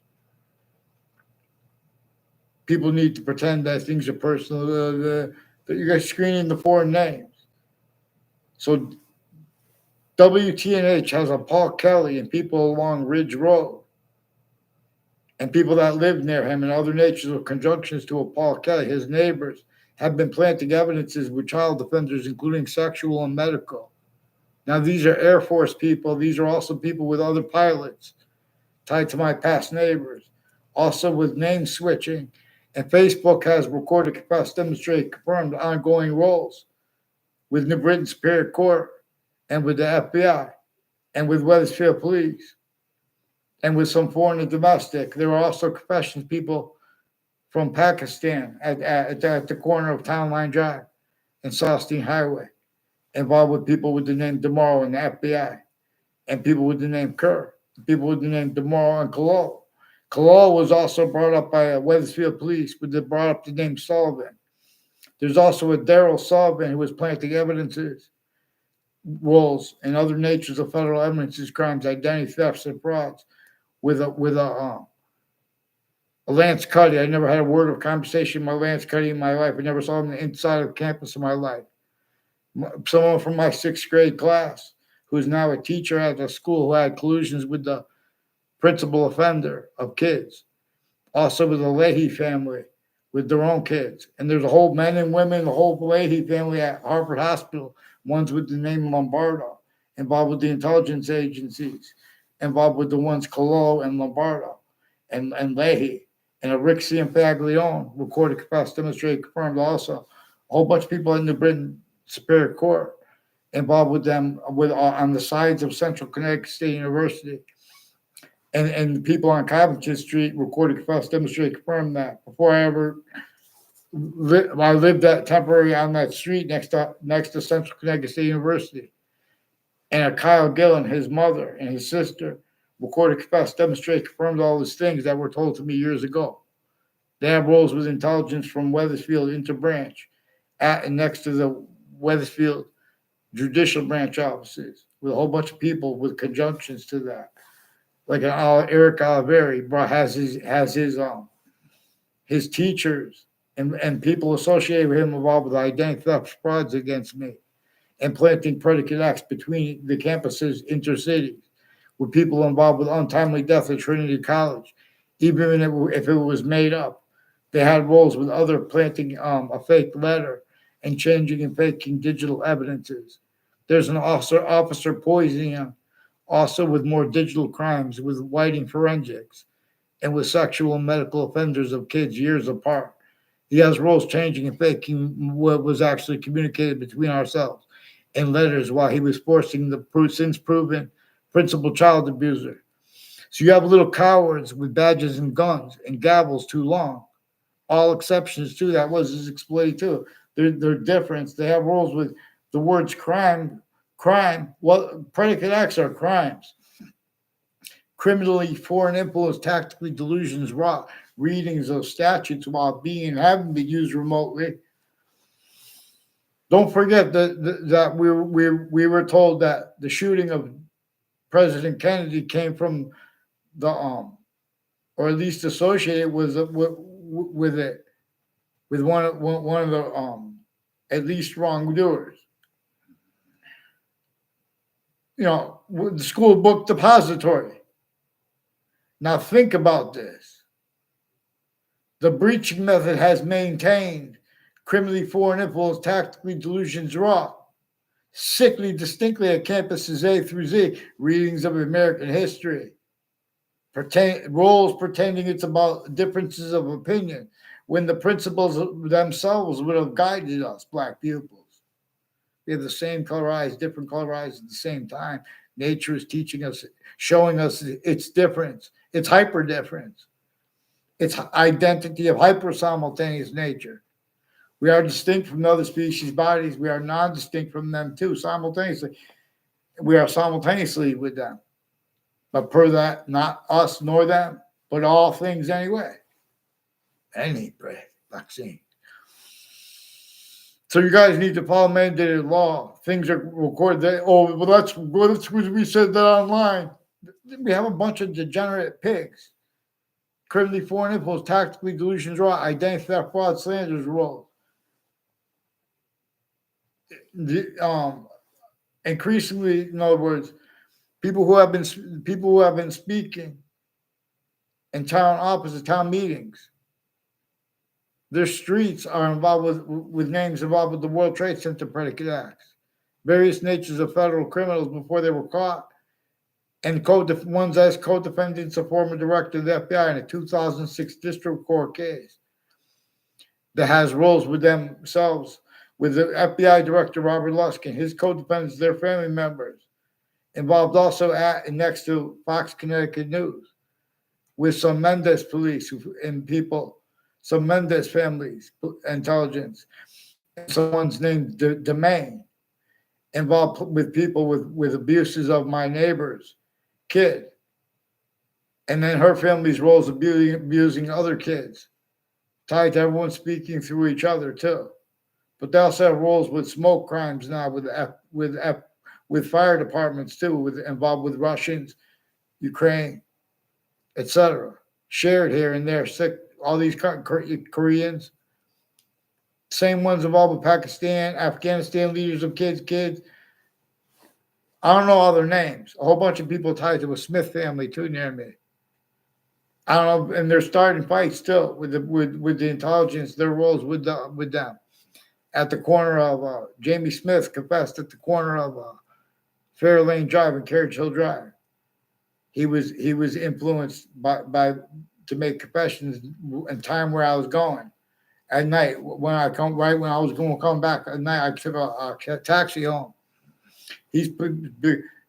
A: People need to pretend that things are personal, that you're screening the foreign names. So WTNH has a Paul Kelly and people along Ridge Road, and people that live near him and other natures of conjunctions to a Paul Kelly, his neighbors, have been planting evidences with child offenders, including sexual and medical. Now, these are Air Force people. These are also people with other pilots tied to my past neighbors, also with name switching. And Facebook has recorded, confessed, demonstrated, confirmed ongoing roles with New Britain Superior Court and with the FBI and with Wethersfield Police and with some foreign and domestic. There are also confessions people from Pakistan at the corner of Town Line Drive and Saustine Highway, involved with people with the name DeMorrow and the FBI, and people with the name Kerr, people with the name DeMorrow and Kalol. Kalol was also brought up by Wethersfield Police, but they brought up the name Sullivan. There's also a Daryl Sullivan who was planting evidences, roles, and other natures of federal evidences, crimes, identity thefts, and frauds with a Lance Cuddy. I never had a word of conversation with Lance Cuddy in my life. I never saw him on the inside of the campus in my life. Someone from my sixth grade class who's now a teacher at a school who had collusions with the principal offender of kids. Also with the Leahy family with their own kids. And there's a whole men and women, the whole Leahy family at Harvard Hospital, ones with the name Lombardo, involved with the intelligence agencies, involved with the ones Colo and Lombardo and Leahy. And a Rick C. and Faglione, recorded, confessed, demonstrated, confirmed also. A whole bunch of people in New Britain Superior Court involved with them on the sides of Central Connecticut State University. And people on Covington Street recorded, confessed, demonstrated, confirmed that. Before I ever I lived that temporary on that street next to Central Connecticut State University. And Kyle Gillen, his mother and his sister, recorded, confessed, demonstrated, confirmed all these things that were told to me years ago. They have roles with intelligence from Wethersfield Interbranch at and next to the Wethersfield Judicial Branch offices with a whole bunch of people with conjunctions to that. Like Eric Oliveri has his teachers and people associated with him involved with identity theft, frauds against me, and planting predicate acts between the campuses intercities with people involved with untimely death at Trinity College, even if it was made up. They had roles with other planting a fake letter and changing and faking digital evidences. There's an officer poisoning him, also with more digital crimes, with whiting forensics, and with sexual and medical offenders of kids years apart. He has roles changing and faking what was actually communicated between ourselves in letters while he was forcing the since proven principal child abuser. So you have little cowards with badges and guns and gavels too long. All exceptions to that was his exploited too. They're different. They have roles with the words crime. Well, predicate acts are crimes. Criminally foreign influence, tactically delusions, raw readings of statutes while being and having been used remotely. Don't forget that we were told that the shooting of President Kennedy came from the or at least associated with it with one of the at least wrongdoers. You know, with the school book depository. Now think about this. The breaching method has maintained criminally foreign influence, tactically delusions raw, sickly distinctly at campuses A through Z, readings of American history, roles pretending it's about differences of opinion, when the principles themselves would have guided us, black pupils. We have the same color eyes, different color eyes at the same time. Nature is teaching us, showing us its difference, its hyper difference, its identity of hyper simultaneous nature. We are distinct from other species' bodies. We are non-distinct from them too, simultaneously. We are simultaneously with them. But per that, not us nor them, but all things anyway. Any vaccine. So you guys need to follow mandated law. Things are recorded. Oh, well, that's we said that online. We have a bunch of degenerate pigs. Criminally foreign influence, tactically delusions raw, identity theft, fraud, slanders role. Increasingly, in other words, people who have been speaking in town offices, town meetings, their streets are involved with names involved with the World Trade Center predicate acts, various natures of federal criminals before they were caught, and ones as co-defendants, a former director of the FBI in a 2006 district court case that has roles with themselves, with the FBI director Robert Lusk and his co-defendants, their family members, involved also at and next to Fox Connecticut News, with some Mendez police and people, some Mendez families, intelligence, and someone's named Domain, involved with people with abuses of my neighbor's kid. And then her family's roles abusing other kids, tied to everyone speaking through each other too. But they also have roles with smoke crimes now, with fire departments too, involved with Russians, Ukraine, etc. Shared here and there, all these Koreans, same ones involved with Pakistan, Afghanistan leaders of kids. I don't know all their names. A whole bunch of people tied to a Smith family too near me. I don't know, and they're starting fights still with the intelligence. Their roles with them. At the corner of Jamie Smith confessed at the corner of Fairlane Drive and Carriage Hill Drive. He was influenced by to make confessions in time where I was going at night when I was going to come back at night. I took a taxi home. He's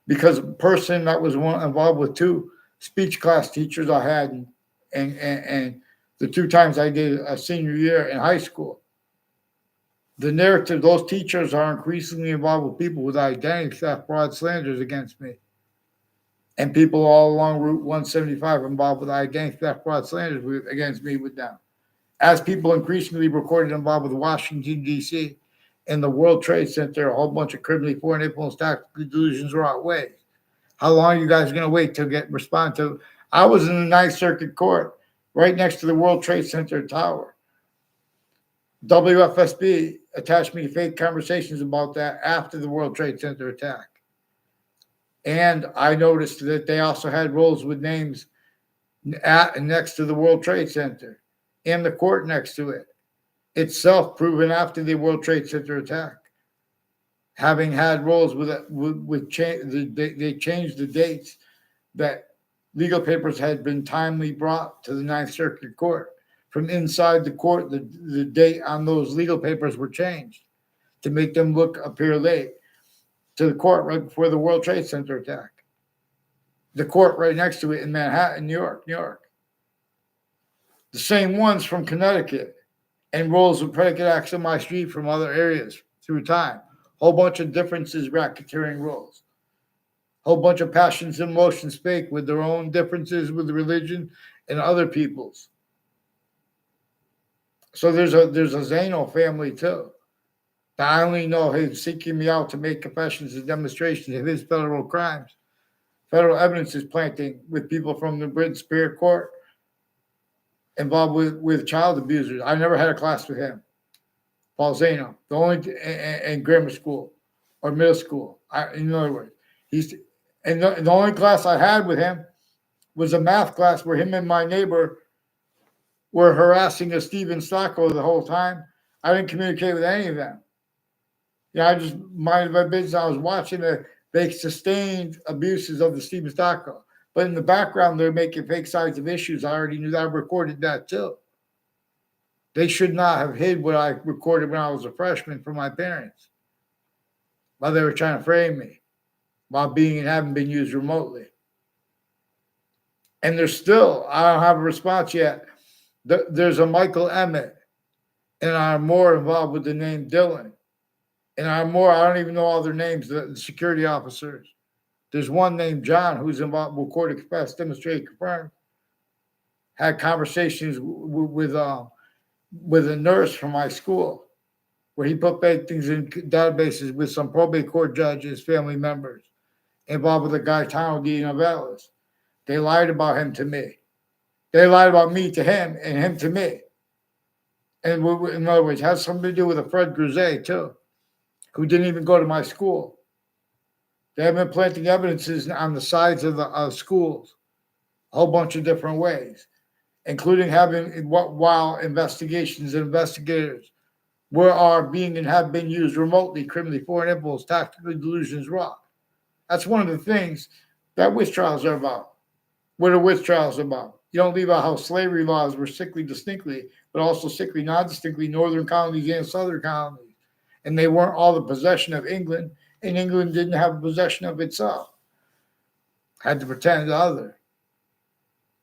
A: because a person that was involved with two speech class teachers I had, and the two times I did a senior year in high school. The narrative, those teachers are increasingly involved with people with identity theft, fraud, slanders against me. And people all along Route 175 involved with identity theft, fraud, slanders against me with them. As people increasingly recorded involved with Washington, D.C. and the World Trade Center, a whole bunch of criminally foreign influence, tactical delusions are outweighed. How long are you guys going to wait to respond to? I was in the Ninth Circuit Court right next to the World Trade Center tower. WFSB attached me to fake conversations about that after the World Trade Center attack. And I noticed that they also had roles with names at and next to the World Trade Center and the court next to it, itself proven after the World Trade Center attack. Having had roles they changed the dates that legal papers had been timely brought to the Ninth Circuit Court from inside the court. The date on those legal papers were changed to make them appear late to the court right before the World Trade Center attack. The court right next to it in Manhattan, New York. The same ones from Connecticut and rolls of predicate acts on my street from other areas through time. Whole bunch of differences, racketeering rules. Whole bunch of passions and emotions spake with their own differences with religion and other peoples. So there's a Zano family too. That I only know him seeking me out to make confessions and demonstrations of his federal crimes. Federal evidence is planting with people from the Britain Superior Court involved with child abusers. I never had a class with him. Paul Zano, the only in grammar school or middle school. In other words, the only class I had with him was a math class where him and my neighbor were harassing a Stephen Stocko the whole time. I didn't communicate with any of them. I just minded my business. I was watching they sustained abuses of the Stephen Stocko. But in the background, they're making fake sides of issues. I already knew that. I recorded that too. They should not have hid what I recorded when I was a freshman from my parents while they were trying to frame me while being and having been used remotely. And there's still, I don't have a response yet. There's a Michael Emmett, and I'm more involved with the name Dylan. And I don't even know all their names, the security officers. There's one named John who's involved, recorded, confessed, demonstrated, confirmed. Had conversations with a nurse from my school where he put bad things in databases with some probate court judges, family members, involved with a guy, Tano D. Novellas. They lied about him to me. They lied about me to him and him to me. And in other words, it has something to do with a Fred Grisey too, who didn't even go to my school. They have been planting evidences on the sides of the schools, a whole bunch of different ways, including having while investigations and investigators are being and have been used remotely, criminally, foreign impulse, tactically, delusions, raw. That's one of the things that witch trials are about. What are witch trials about? You don't leave out how slavery laws were sickly distinctly, but also sickly non-distinctly, northern colonies and southern colonies. And they weren't all the possession of England, and England didn't have possession of itself. Had to pretend the other.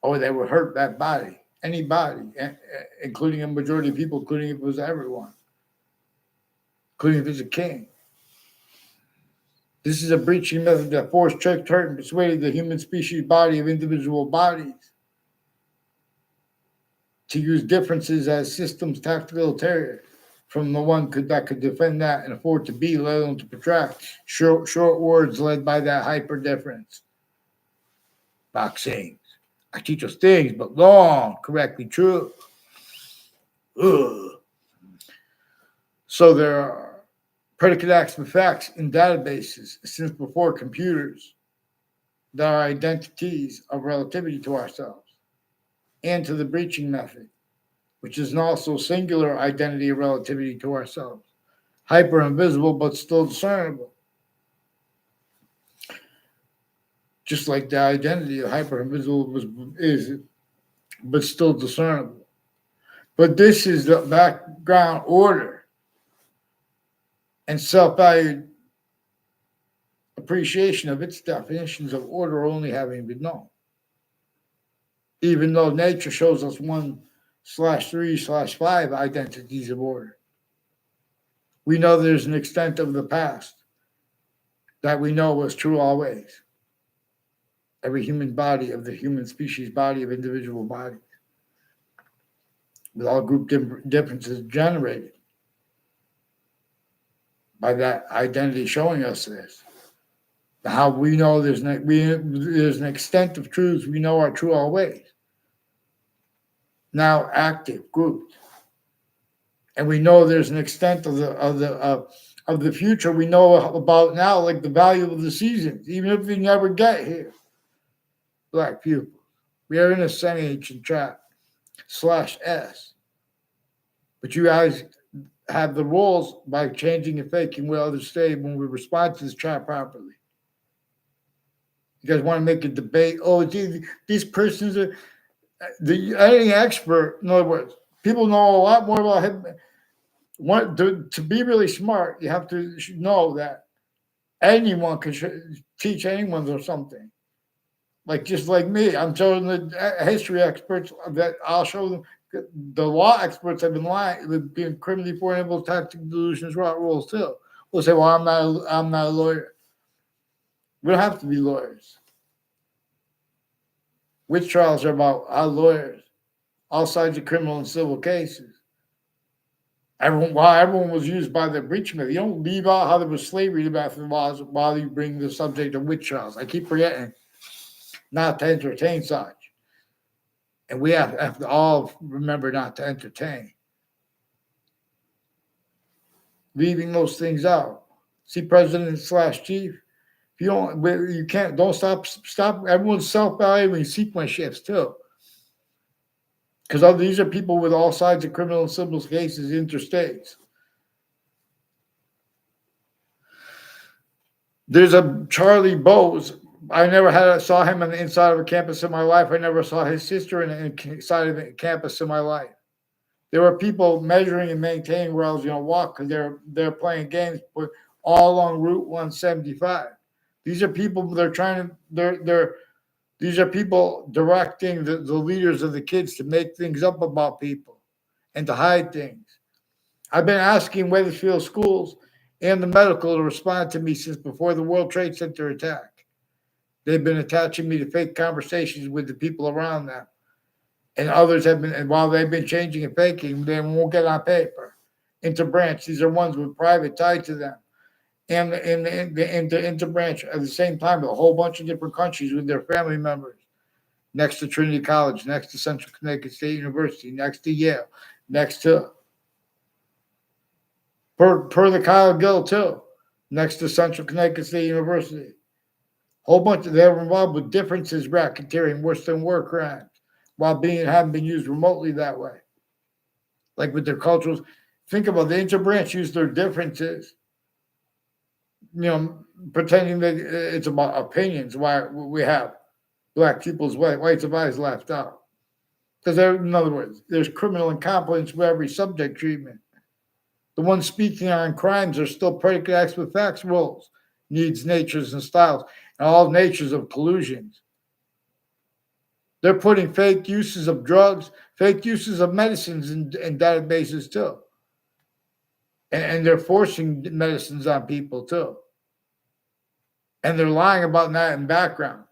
A: Or they would hurt that body, anybody, including a majority of people, including if it was everyone, including if it's a king. This is a breaching method that forced, tricked, hurt, and persuaded the human species body of individual bodies to use differences as systems tactical ulterior from the one that could defend that and afford to be, let alone to protract short words led by that hyper difference. Boxing. I teach us things, but long, correctly true. Ugh. So there are predicate acts and facts in databases since before computers that are identities of relativity to ourselves and to the breaching method, which is an also singular identity of relativity to ourselves, hyper invisible but still discernible. Just like the identity of hyper invisible is, but still discernible. But this is the background order and self-valued appreciation of its definitions of order only having been known. Even though nature shows us 1/3/5 identities of order. We know there's an extent of the past that we know was true always. Every human body of the human species body of individual bodies, with all group differences generated by that identity showing us this. How we know there's an extent of truths we know are true always. Now active, grouped. And we know there's an extent of the future we know about now, like the value of the seasons, even if we never get here. Black pupils. We are in a semi-ancient trap /S. But you guys have the rules by changing and faking what others say when we respond to this trap properly. You guys want to make a debate? Oh, these persons are any expert. In other words, People know a lot more about him. To be really smart, you have to know that anyone can teach anyone or something. Like just like me, I'm showing the history experts that I'll show them. The law experts have been lying, they've been criminally foreign tactic delusions, rot rules too. We'll say, well, I'm not a lawyer. We don't have to be lawyers. Witch trials are about our lawyers, all sides of criminal and civil cases. Everyone was used by the breachment. You don't leave out how there was slavery about the laws while you bring the subject of witch trials. I keep forgetting not to entertain such. And we have to all remember not to entertain. Leaving those things out. See, president/chief. If you can't. Don't stop. Everyone's self-evaluating sequence shifts too. Because these are people with all sides of criminal and civil cases interstates. There's a Charlie Bowes. I never saw him on the inside of a campus in my life. I never saw his sister inside of a campus in my life. There were people measuring and maintaining where I was going to walk because they're playing games all along Route 175. These are people these are people directing the leaders of the kids to make things up about people and to hide things. I've been asking Wethersfield schools and the medical to respond to me since before the World Trade Center attack. They've been attaching me to fake conversations with the people around them. And others have been, and while they've been changing and faking, they won't get on paper. Interbranch, these are ones with private tied to them. And the interbranch at the same time, a whole bunch of different countries with their family members. Next to Trinity College, next to Central Connecticut State University, next to Yale, next to per the Kyle Gill too, next to Central Connecticut State University. Whole bunch of they're involved with differences, racketeering, worse than war crimes, while haven't been used remotely that way. Like with their cultures, think about the interbranch use their differences, pretending that it's about opinions. Why we have black people's whites of eyes left out. Because in other words, there's criminal incompetence with every subject treatment. The ones speaking on crimes are still predicate acts with facts roles, needs, natures, and styles, and all natures of collusions. They're putting fake uses of drugs, fake uses of medicines in databases too. And they're forcing medicines on people too. And they're lying about that in background.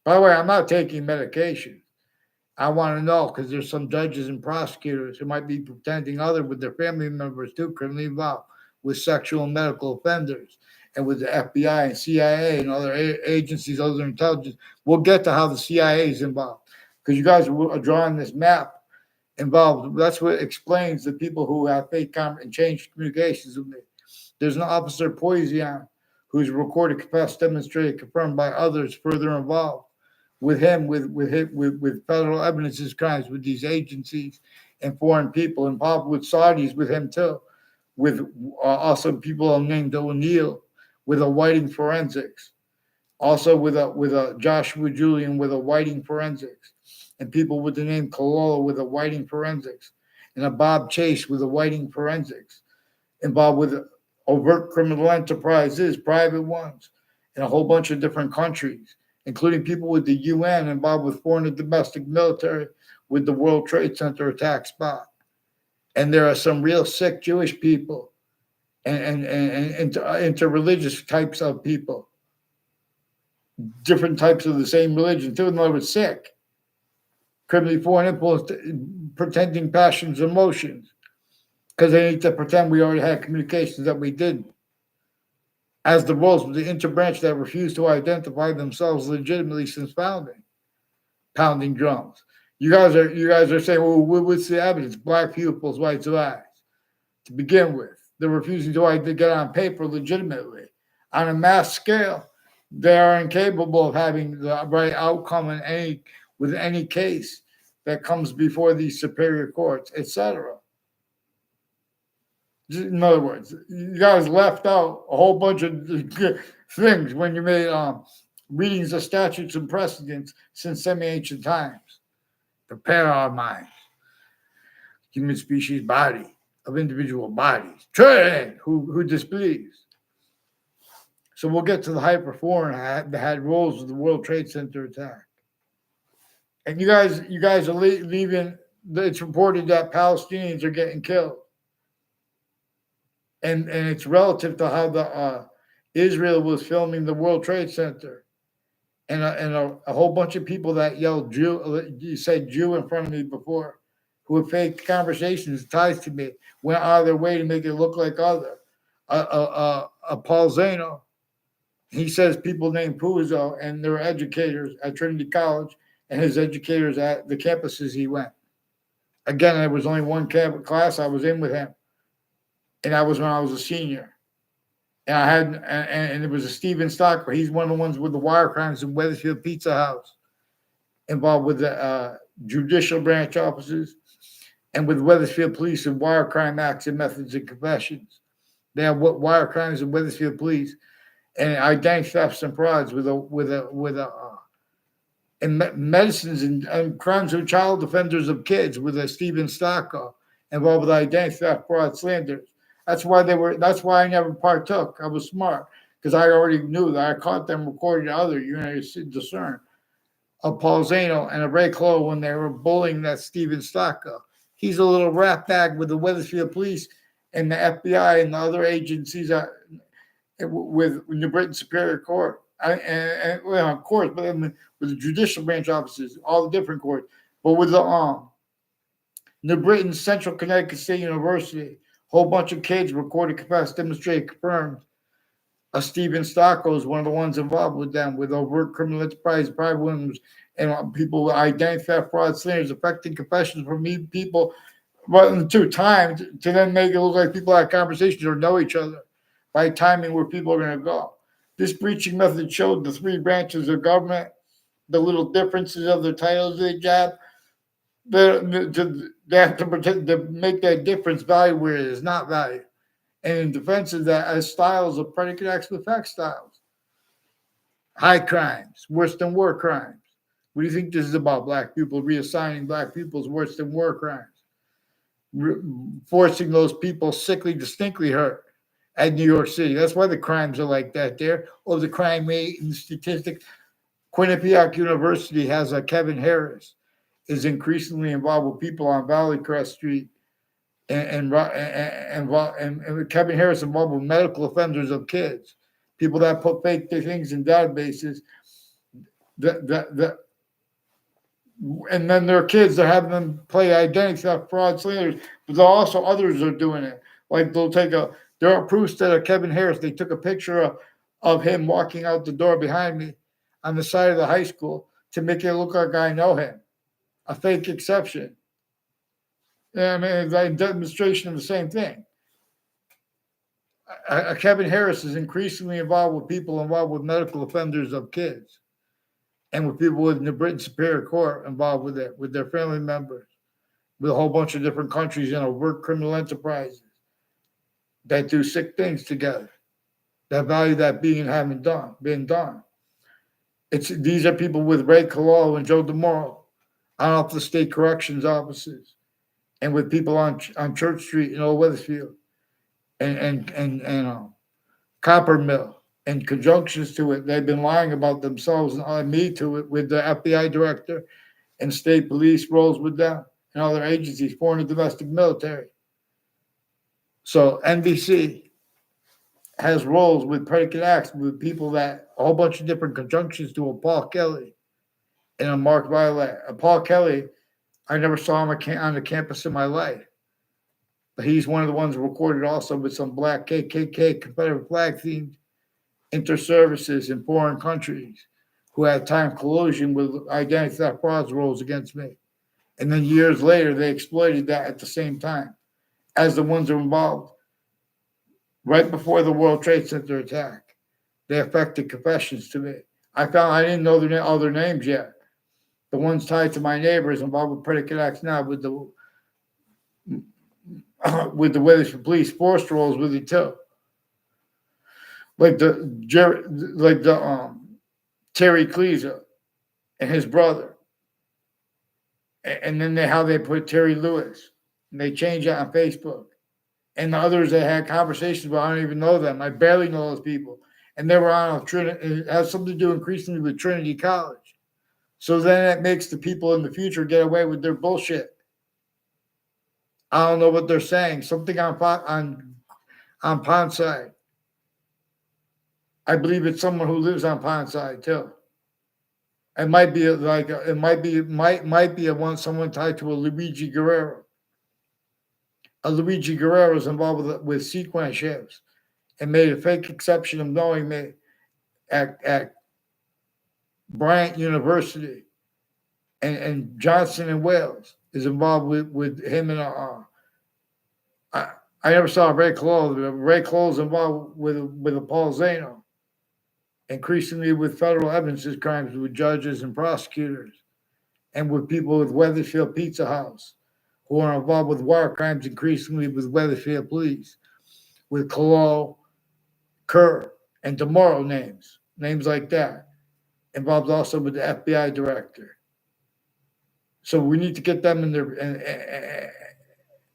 A: By the way, I'm not taking medication. I want to know because there's some judges and prosecutors who might be pretending other with their family members too, criminally involved with sexual and medical offenders and with the FBI and CIA and other agencies, other intelligence. We'll get to how the CIA is involved because you guys are drawing this map involved. That's what explains the people who have fake and changed communications with me. There's an officer, Poison, who's recorded, confessed, demonstrated, confirmed by others further involved with him, with federal evidences crimes with these agencies and foreign people involved with Saudis with him too, with also people named O'Neill with a Whiting forensics, also with a Joshua Julian with a Whiting forensics, and people with the name Calola with a Whiting forensics, and a Bob Chase with a Whiting forensics, involved with overt criminal enterprises, private ones, in a whole bunch of different countries, including people with the UN involved with foreign and domestic military with the World Trade Center attack spot. And there are some real sick Jewish people and interreligious types of people, different types of the same religion, too, in other words, sick. Criminally foreign influence, pretending passions, emotions, because they need to pretend we already had communications that we didn't. As the roles of the interbranch that refuse to identify themselves legitimately since founding, pounding drums. You guys are saying, well, what's the evidence? Black pupils, whites of eyes. To begin with, they're refusing to get on paper legitimately. On a mass scale, they are incapable of having the right outcome with any case that comes before these superior courts, etc. In other words, you guys left out a whole bunch of things when you made readings of statutes and precedents since semi-ancient times. Prepare our minds. human species body, of individual bodies. Tread who displeased. So we'll get to the hyper foreign that had roles of the World Trade Center attack. And you guys are leaving. It's reported that Palestinians are getting killed, and it's relative to how the Israel was filming the World Trade Center, and a whole bunch of people that yelled Jew. You said Jew in front of me before, who had fake conversations ties to me, went out of their way to make it look like other. Paul Zano, he says people named Puzo, and they're educators at Trinity College, and his educators at the campuses he went. Again, there was only one class I was in with him, and that was when I was a senior. And I had, and it was a Steven Stocker. He's one of the ones with the wire crimes in Weathersfield Pizza House, involved with the judicial branch offices and with Weathersfield Police and wire crime acts and methods and confessions. They have wire crimes in Weathersfield Police and identity thefts and frauds and medicines and crimes of child offenders of kids with a Steven Stocker involved with identity theft, fraud, slanders. That's why I never partook. I was smart because I already knew that I caught them recording other, discern a Paul Zano and a Ray Clow when they were bullying that Steven Stocker. He's a little rat bag with the Weathersfield Police and the FBI and the other agencies with New Britain Superior Court. Of course, but with the judicial branch offices, all the different courts, but with the New Britain Central Connecticut State University, whole bunch of kids recorded, confessed, demonstrated, confirmed. Steven Stocker was one of the ones involved with them, with overt criminal enterprise, private women, and people with identity theft, fraud, slanders, affecting confessions from people, but to time to then make it look like people have conversations or know each other by timing where people are going to go. This breaching method showed the three branches of government, the little differences of the titles of the job. They have to pretend to make that difference value where it is not value. And in defense of that, as styles of predicate acts with fact styles. High crimes, worse than war crimes. What do you think this is about? Black people reassigning black people as worse than war crimes. Forcing those people sickly, distinctly hurt at New York City. That's why the crimes are like that there. Or the crime rate and statistics. Quinnipiac University has a Kevin Harris is increasingly involved with people on Valley Crest Street and Kevin Harris involved with medical offenders of kids, people that put fake things in databases. And then their kids, they're having them play identity theft, fraud, slanders, but also others are doing it. Like there are proofs that Kevin Harris, they took a picture of him walking out the door behind me on the side of the high school to make it look like I know him. A fake exception. I mean, it's a demonstration of the same thing. Kevin Harris is increasingly involved with people involved with medical offenders of kids and with people with New Britain Superior Court involved with it, with their family members, with a whole bunch of different countries and overt criminal enterprises that do sick things together, that value that being been done. These are people with Ray Clow and Joe DeMoro off the state corrections offices, and with people on Church Street in Old Weathersfield, and Copper Mill, and conjunctions to it. They've been lying about themselves and me to it with the FBI director and state police roles with them and other agencies, foreign and domestic military. So NBC has roles with predicate acts with people that a whole bunch of different conjunctions to a Paul Kelly and a Mark Violet. Paul Kelly, I never saw him on the campus in my life. But he's one of the ones recorded also with some black KKK Confederate flag themed inter-services in foreign countries who had time collusion with identity theft frauds roles against me. And then years later, they exploited that at the same time as the ones that were involved right before the World Trade Center attack. They affected confessions to me. I didn't know all their names yet. The ones tied to my neighbors involved with predicate acts now with the Weathersfield Police force roles with it too. Like Terry Cleesa and his brother. And then how they put Terry Lewis And they change it on Facebook. And the others that had conversations with, I don't even know them. I barely know those people. And they were on a Trinity. It has something to do increasingly with Trinity College. So then it makes the people in the future get away with their bullshit. I don't know what they're saying. Something on Pondside. I believe it's someone who lives on Pondside too. It might be like might be someone tied to a Luigi Guerrero. A Luigi Guerrero is involved with sequence ships and made a fake exception of knowing me at Bryant University, and Johnson and Wales is involved with him and I never saw Ray Close. Ray Close involved with a Paul Zano, increasingly with federal evidences crimes with judges and prosecutors, and with people with Weatherfield Pizza House, who are involved with war crimes increasingly with Weatherfield Police, with Colo, Kerr, and tomorrow names like that, involved also with the FBI director. So we need to get them in their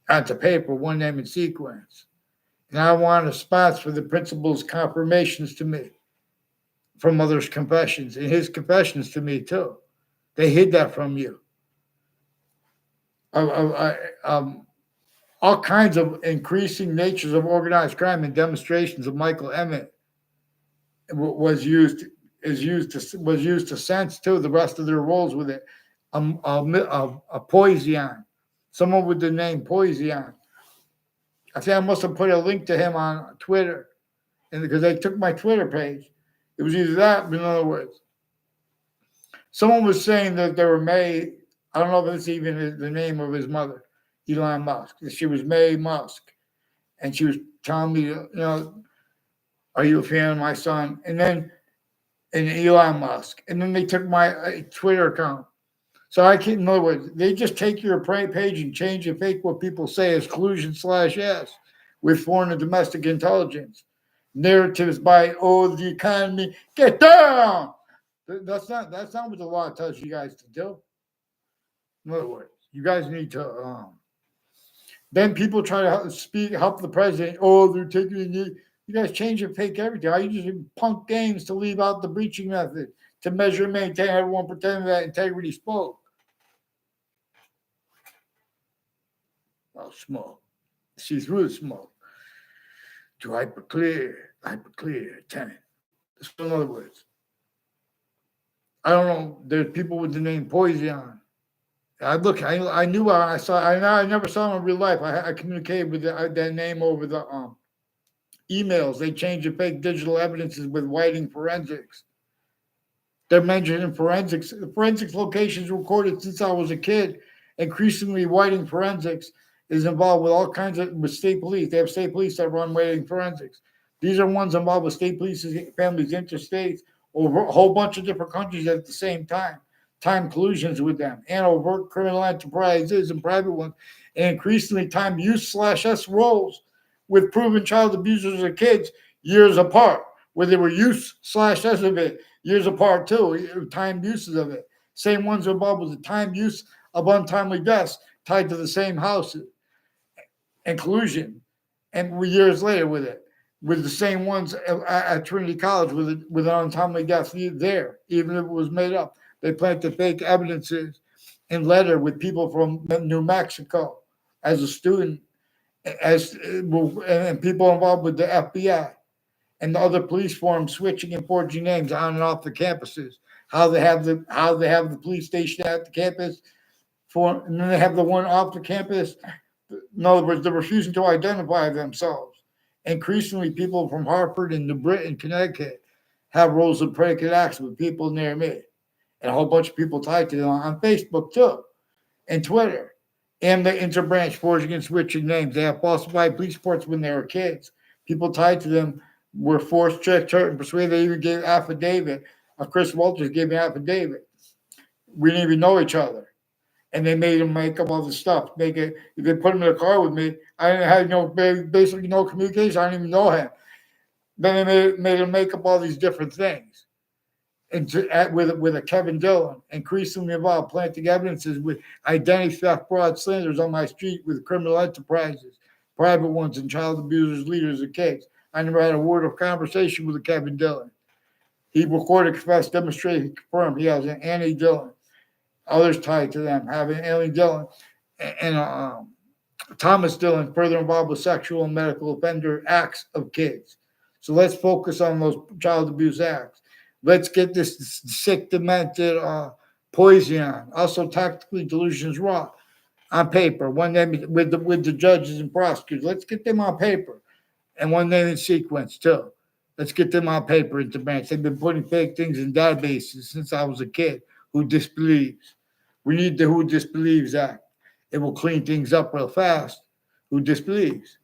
A: onto paper, one name in sequence. And I want a response for the principal's confirmations to me from others' confessions, and his confessions to me too. They hid that from you. All kinds of increasing natures of organized crime and demonstrations of Michael Emmett was used to sense too the rest of their roles with it. A Poison, someone with the name Poison. I think I must have put a link to him on Twitter, and because they took my Twitter page, it was either that, but in other words, someone was saying that they were May. I don't know if it's even the name of his mother, Elon Musk. She was May Musk, and she was telling me, are you a fan of my son? And Elon Musk, and then they took my Twitter account. So I can't. In other words, they just take your page and change and fake what people say as collusion/yes with foreign and domestic intelligence narratives by the economy. Get down. That's not what the law tells you guys to do. In other words, you guys need to. Then people try to help the president. Oh, they're taking it. You guys change and fake everything. Are you just punk games to leave out the breaching method to measure and maintain? Everyone pretending that integrity spoke. Oh, smoke. See through the smoke. To hyper clear, 10. So in other words, I don't know. There's people with the name Poison. I knew I saw. I never saw him in real life. I communicated with that name over the emails. They changed the fake digital evidences with Whiting Forensics. They're mentioning forensics. The forensics locations recorded since I was a kid. Increasingly, Whiting Forensics is involved with all kinds with state police. They have state police that run Whiting Forensics. These are ones involved with state police families, interstates, over a whole bunch of different countries at the same time. Time collusions with them, and overt criminal enterprises and private ones, and increasingly time use/S roles with proven child abusers of kids years apart, where they were use/S of it years apart too, time uses of it. Same ones involved with the time use of untimely deaths tied to the same houses and collusion, and years later with it, with the same ones at Trinity College with an untimely death there, even if it was made up. They planted fake evidences in letter with people from New Mexico as a student, and people involved with the FBI and the other police forms switching and forging names on and off the campuses. How they have the police station at the campus, and then they have the one off the campus. In other words, they're refusing to identify themselves. Increasingly, people from Hartford and New Britain, Connecticut, have roles of predicate acts with people near me. And a whole bunch of people tied to them on Facebook too, and Twitter, and the interbranch forging and switching names. They have falsified police reports when they were kids. People tied to them were forced, tricked, hurt, and persuaded. They even gave affidavit. Chris Walters gave an affidavit. We didn't even know each other, and they made him make up all this stuff. If they put him in a car with me, I didn't have basically no communication. I didn't even know him. Then they made him make up all these different things. with a Kevin Dillon, increasingly involved planting evidences with identity theft, fraud, slanders on my street with criminal enterprises, private ones, and child abusers, leaders, and kids. I never had a word of conversation with a Kevin Dillon. He recorded, confessed, demonstrated, confirmed he has an Annie Dillon. Others tied to them have an Annie Dillon and Thomas Dillon, further involved with sexual and medical offender acts of kids. So let's focus on those child abuse acts. Let's get this sick, demented poison on. Also, tactically delusions raw on paper. One name with the judges and prosecutors. Let's get them on paper, and one name in sequence too. Let's get them on paper into banks. They've been putting fake things in databases since I was a kid. Who disbelieves? We need the Who Disbelieves Act. It will clean things up real fast. Who disbelieves?